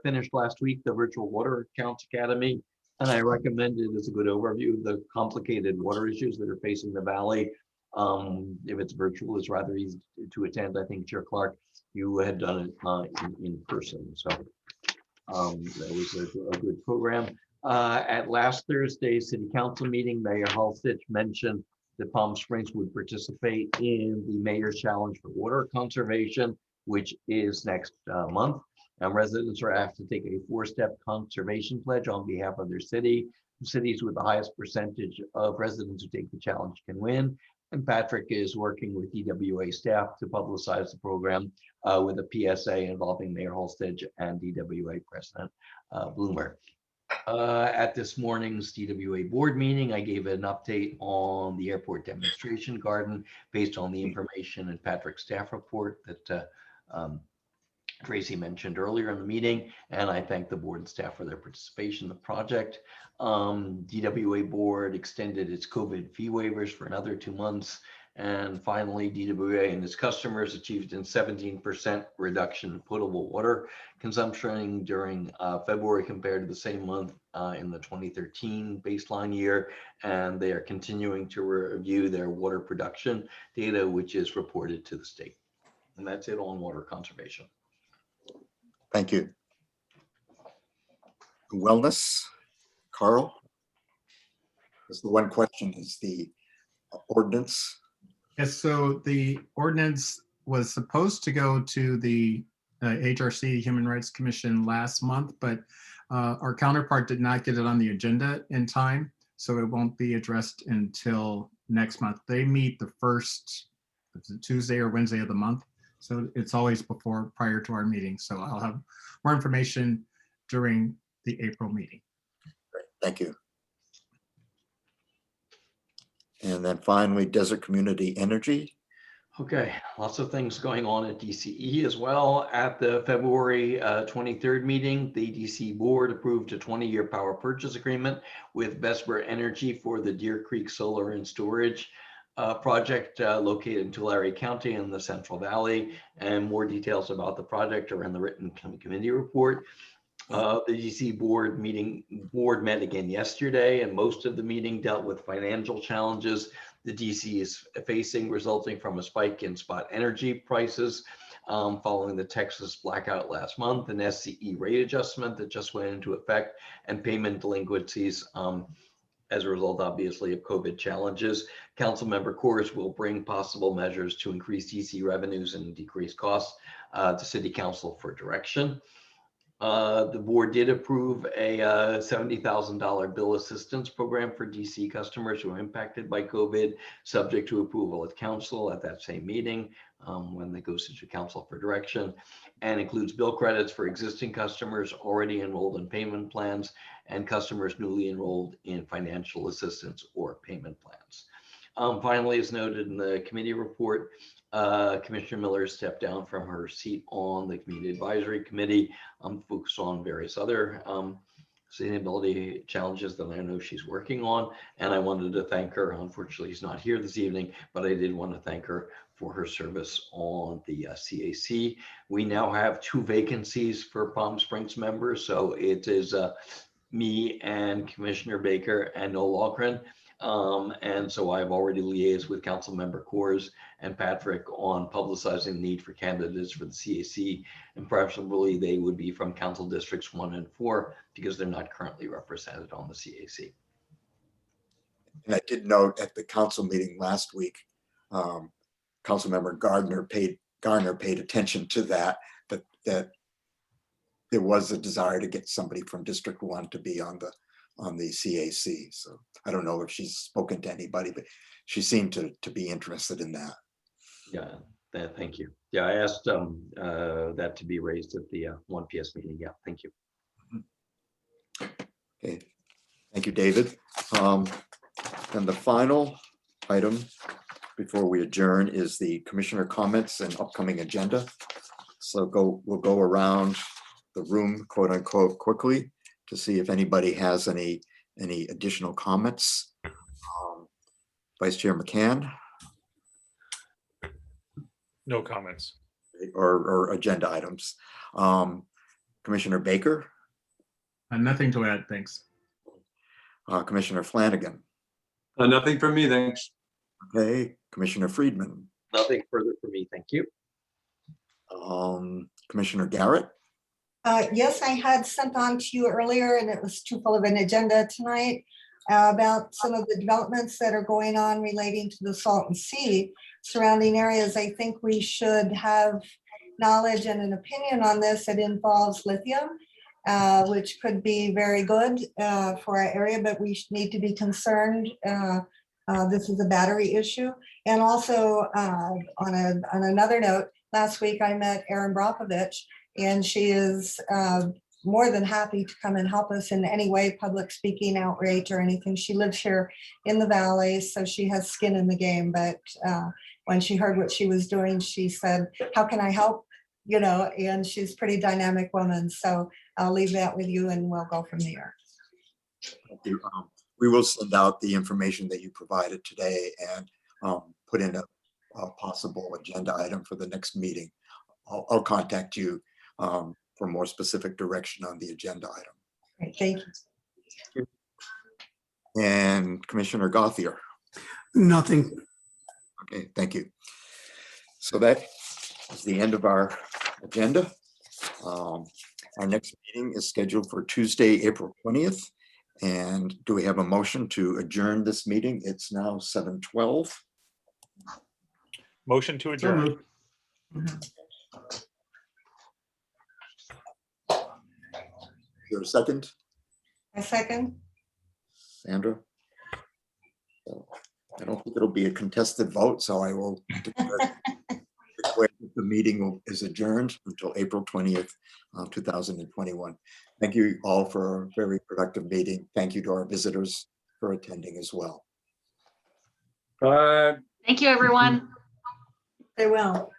Speaker 8: finished last week the Virtual Water Accounts Academy, and I recommend it as a good overview of the complicated water issues that are facing the valley. If it's virtual, it's rather easy to attend. I think Chair Clark, you had done it in person, so that was a good program. At last Thursday's City Council meeting, Mayor Halstich mentioned that Palm Springs would participate in the Mayor's Challenge for Water Conservation, which is next month. And residents are asked to take a 4-step conservation pledge on behalf of their city. The cities with the highest percentage of residents who take the challenge can win. And Patrick is working with DWA staff to publicize the program with a PSA involving Mayor Halstich and DWA President Bloomer. At this morning's DWA board meeting, I gave an update on the airport demonstration garden based on the information in Patrick's staff report that Tracy mentioned earlier in the meeting, and I thank the board and staff for their participation in the project. DWA board extended its COVID fee waivers for another 2 months. And finally, DWA and its customers achieved a 17% reduction in potable water consumption during February compared to the same month in the 2013 baseline year. And they are continuing to review their water production data, which is reported to the state. And that's it on water conservation.
Speaker 2: Thank you. Wellness, Carl. That's the one question, is the ordinance.
Speaker 9: Yes, so the ordinance was supposed to go to the HRC Human Rights Commission last month, but our counterpart did not get it on the agenda in time, so it won't be addressed until next month. They meet the first Tuesday or Wednesday of the month, so it's always prior to our meeting. So I'll have more information during the April meeting.
Speaker 2: Great, thank you. And then finally, Desert Community Energy.
Speaker 8: Okay, lots of things going on at DCE as well. At the February 23rd meeting, the DC board approved a 20-year power purchase agreement with Vesper Energy for the Deer Creek Solar and Storage. project located in Tulare County in the Central Valley, and more details about the project are in the written committee report. The DC board met again yesterday, and most of the meeting dealt with financial challenges the DC is facing resulting from a spike in spot energy prices following the Texas blackout last month, an SCE rate adjustment that just went into effect, and payment delinquencies as a result, obviously, of COVID challenges. Councilmember Coors will bring possible measures to increase DC revenues and decrease costs to City Council for direction. The board did approve a $70,000 bill assistance program for DC customers who are impacted by COVID, subject to approval at council at that same meeting when it goes to council for direction, and includes bill credits for existing customers already enrolled in payment plans and customers newly enrolled in financial assistance or payment plans. Finally, as noted in the committee report, Commissioner Miller stepped down from her seat on the Community Advisory Committee, focused on various other sustainability challenges that I know she's working on. And I wanted to thank her. Unfortunately, she's not here this evening, but I did want to thank her for her service on the CAC. We now have 2 vacancies for Palm Springs members. So it is me and Commissioner Baker and Noel Lawgren. And so I've already liaised with Councilmember Coors and Patrick on publicizing the need for candidates for the CAC, and preferably they would be from Council Districts 1 and 4 because they're not currently represented on the CAC.
Speaker 2: And I did note at the council meeting last week, Councilmember Gardner paid attention to that there was a desire to get somebody from District 1 to be on the CAC. So I don't know if she's spoken to anybody, but she seemed to be interested in that.
Speaker 8: Yeah, thank you. Yeah, I asked that to be raised at the 1 PS meeting. Yeah, thank you.
Speaker 2: Okay, thank you, David. And the final item before we adjourn is the commissioner comments and upcoming agenda. So we'll go around the room, quote unquote, quickly to see if anybody has any additional comments. Vice Chair McCann.
Speaker 3: No comments.
Speaker 2: Or agenda items. Commissioner Baker.
Speaker 9: Nothing to add, thanks.
Speaker 2: Commissioner Flanagan.
Speaker 11: Nothing from me, thanks.
Speaker 2: Okay, Commissioner Friedman.
Speaker 8: Nothing further for me, thank you.
Speaker 2: Commissioner Garrett.
Speaker 10: Yes, I had sent on to you earlier, and it was too full of an agenda tonight about some of the developments that are going on relating to the Salton Sea surrounding areas. I think we should have knowledge and an opinion on this. It involves lithium, which could be very good for our area, but we need to be concerned. This is a battery issue. And also on another note, last week I met Erin Bropovich, and she is more than happy to come and help us in any way, public speaking, outreach, or anything. She lives here in the valley, so she has skin in the game. But when she heard what she was doing, she said, how can I help? You know, and she's a pretty dynamic woman. So I'll leave that with you and we'll go from there.
Speaker 2: Thank you. We will send out the information that you provided today and put in a possible agenda item for the next meeting. I'll contact you for more specific direction on the agenda item.
Speaker 10: Great, thank you.
Speaker 2: And Commissioner Gauthier.
Speaker 12: Nothing.
Speaker 2: Okay, thank you. So that is the end of our agenda. Our next meeting is scheduled for Tuesday, April 20th. And do we have a motion to adjourn this meeting? It's now 7:12.
Speaker 3: Motion to adjourn.
Speaker 2: Is there a second?
Speaker 10: A second.
Speaker 2: Sandra? So, I don't think it'll be a contested vote, so I will declare that the meeting is adjourned until April 20th, 2021. Thank you all for a very productive meeting. Thank you to our visitors for attending as well.
Speaker 1: Thank you, everyone.
Speaker 10: They will.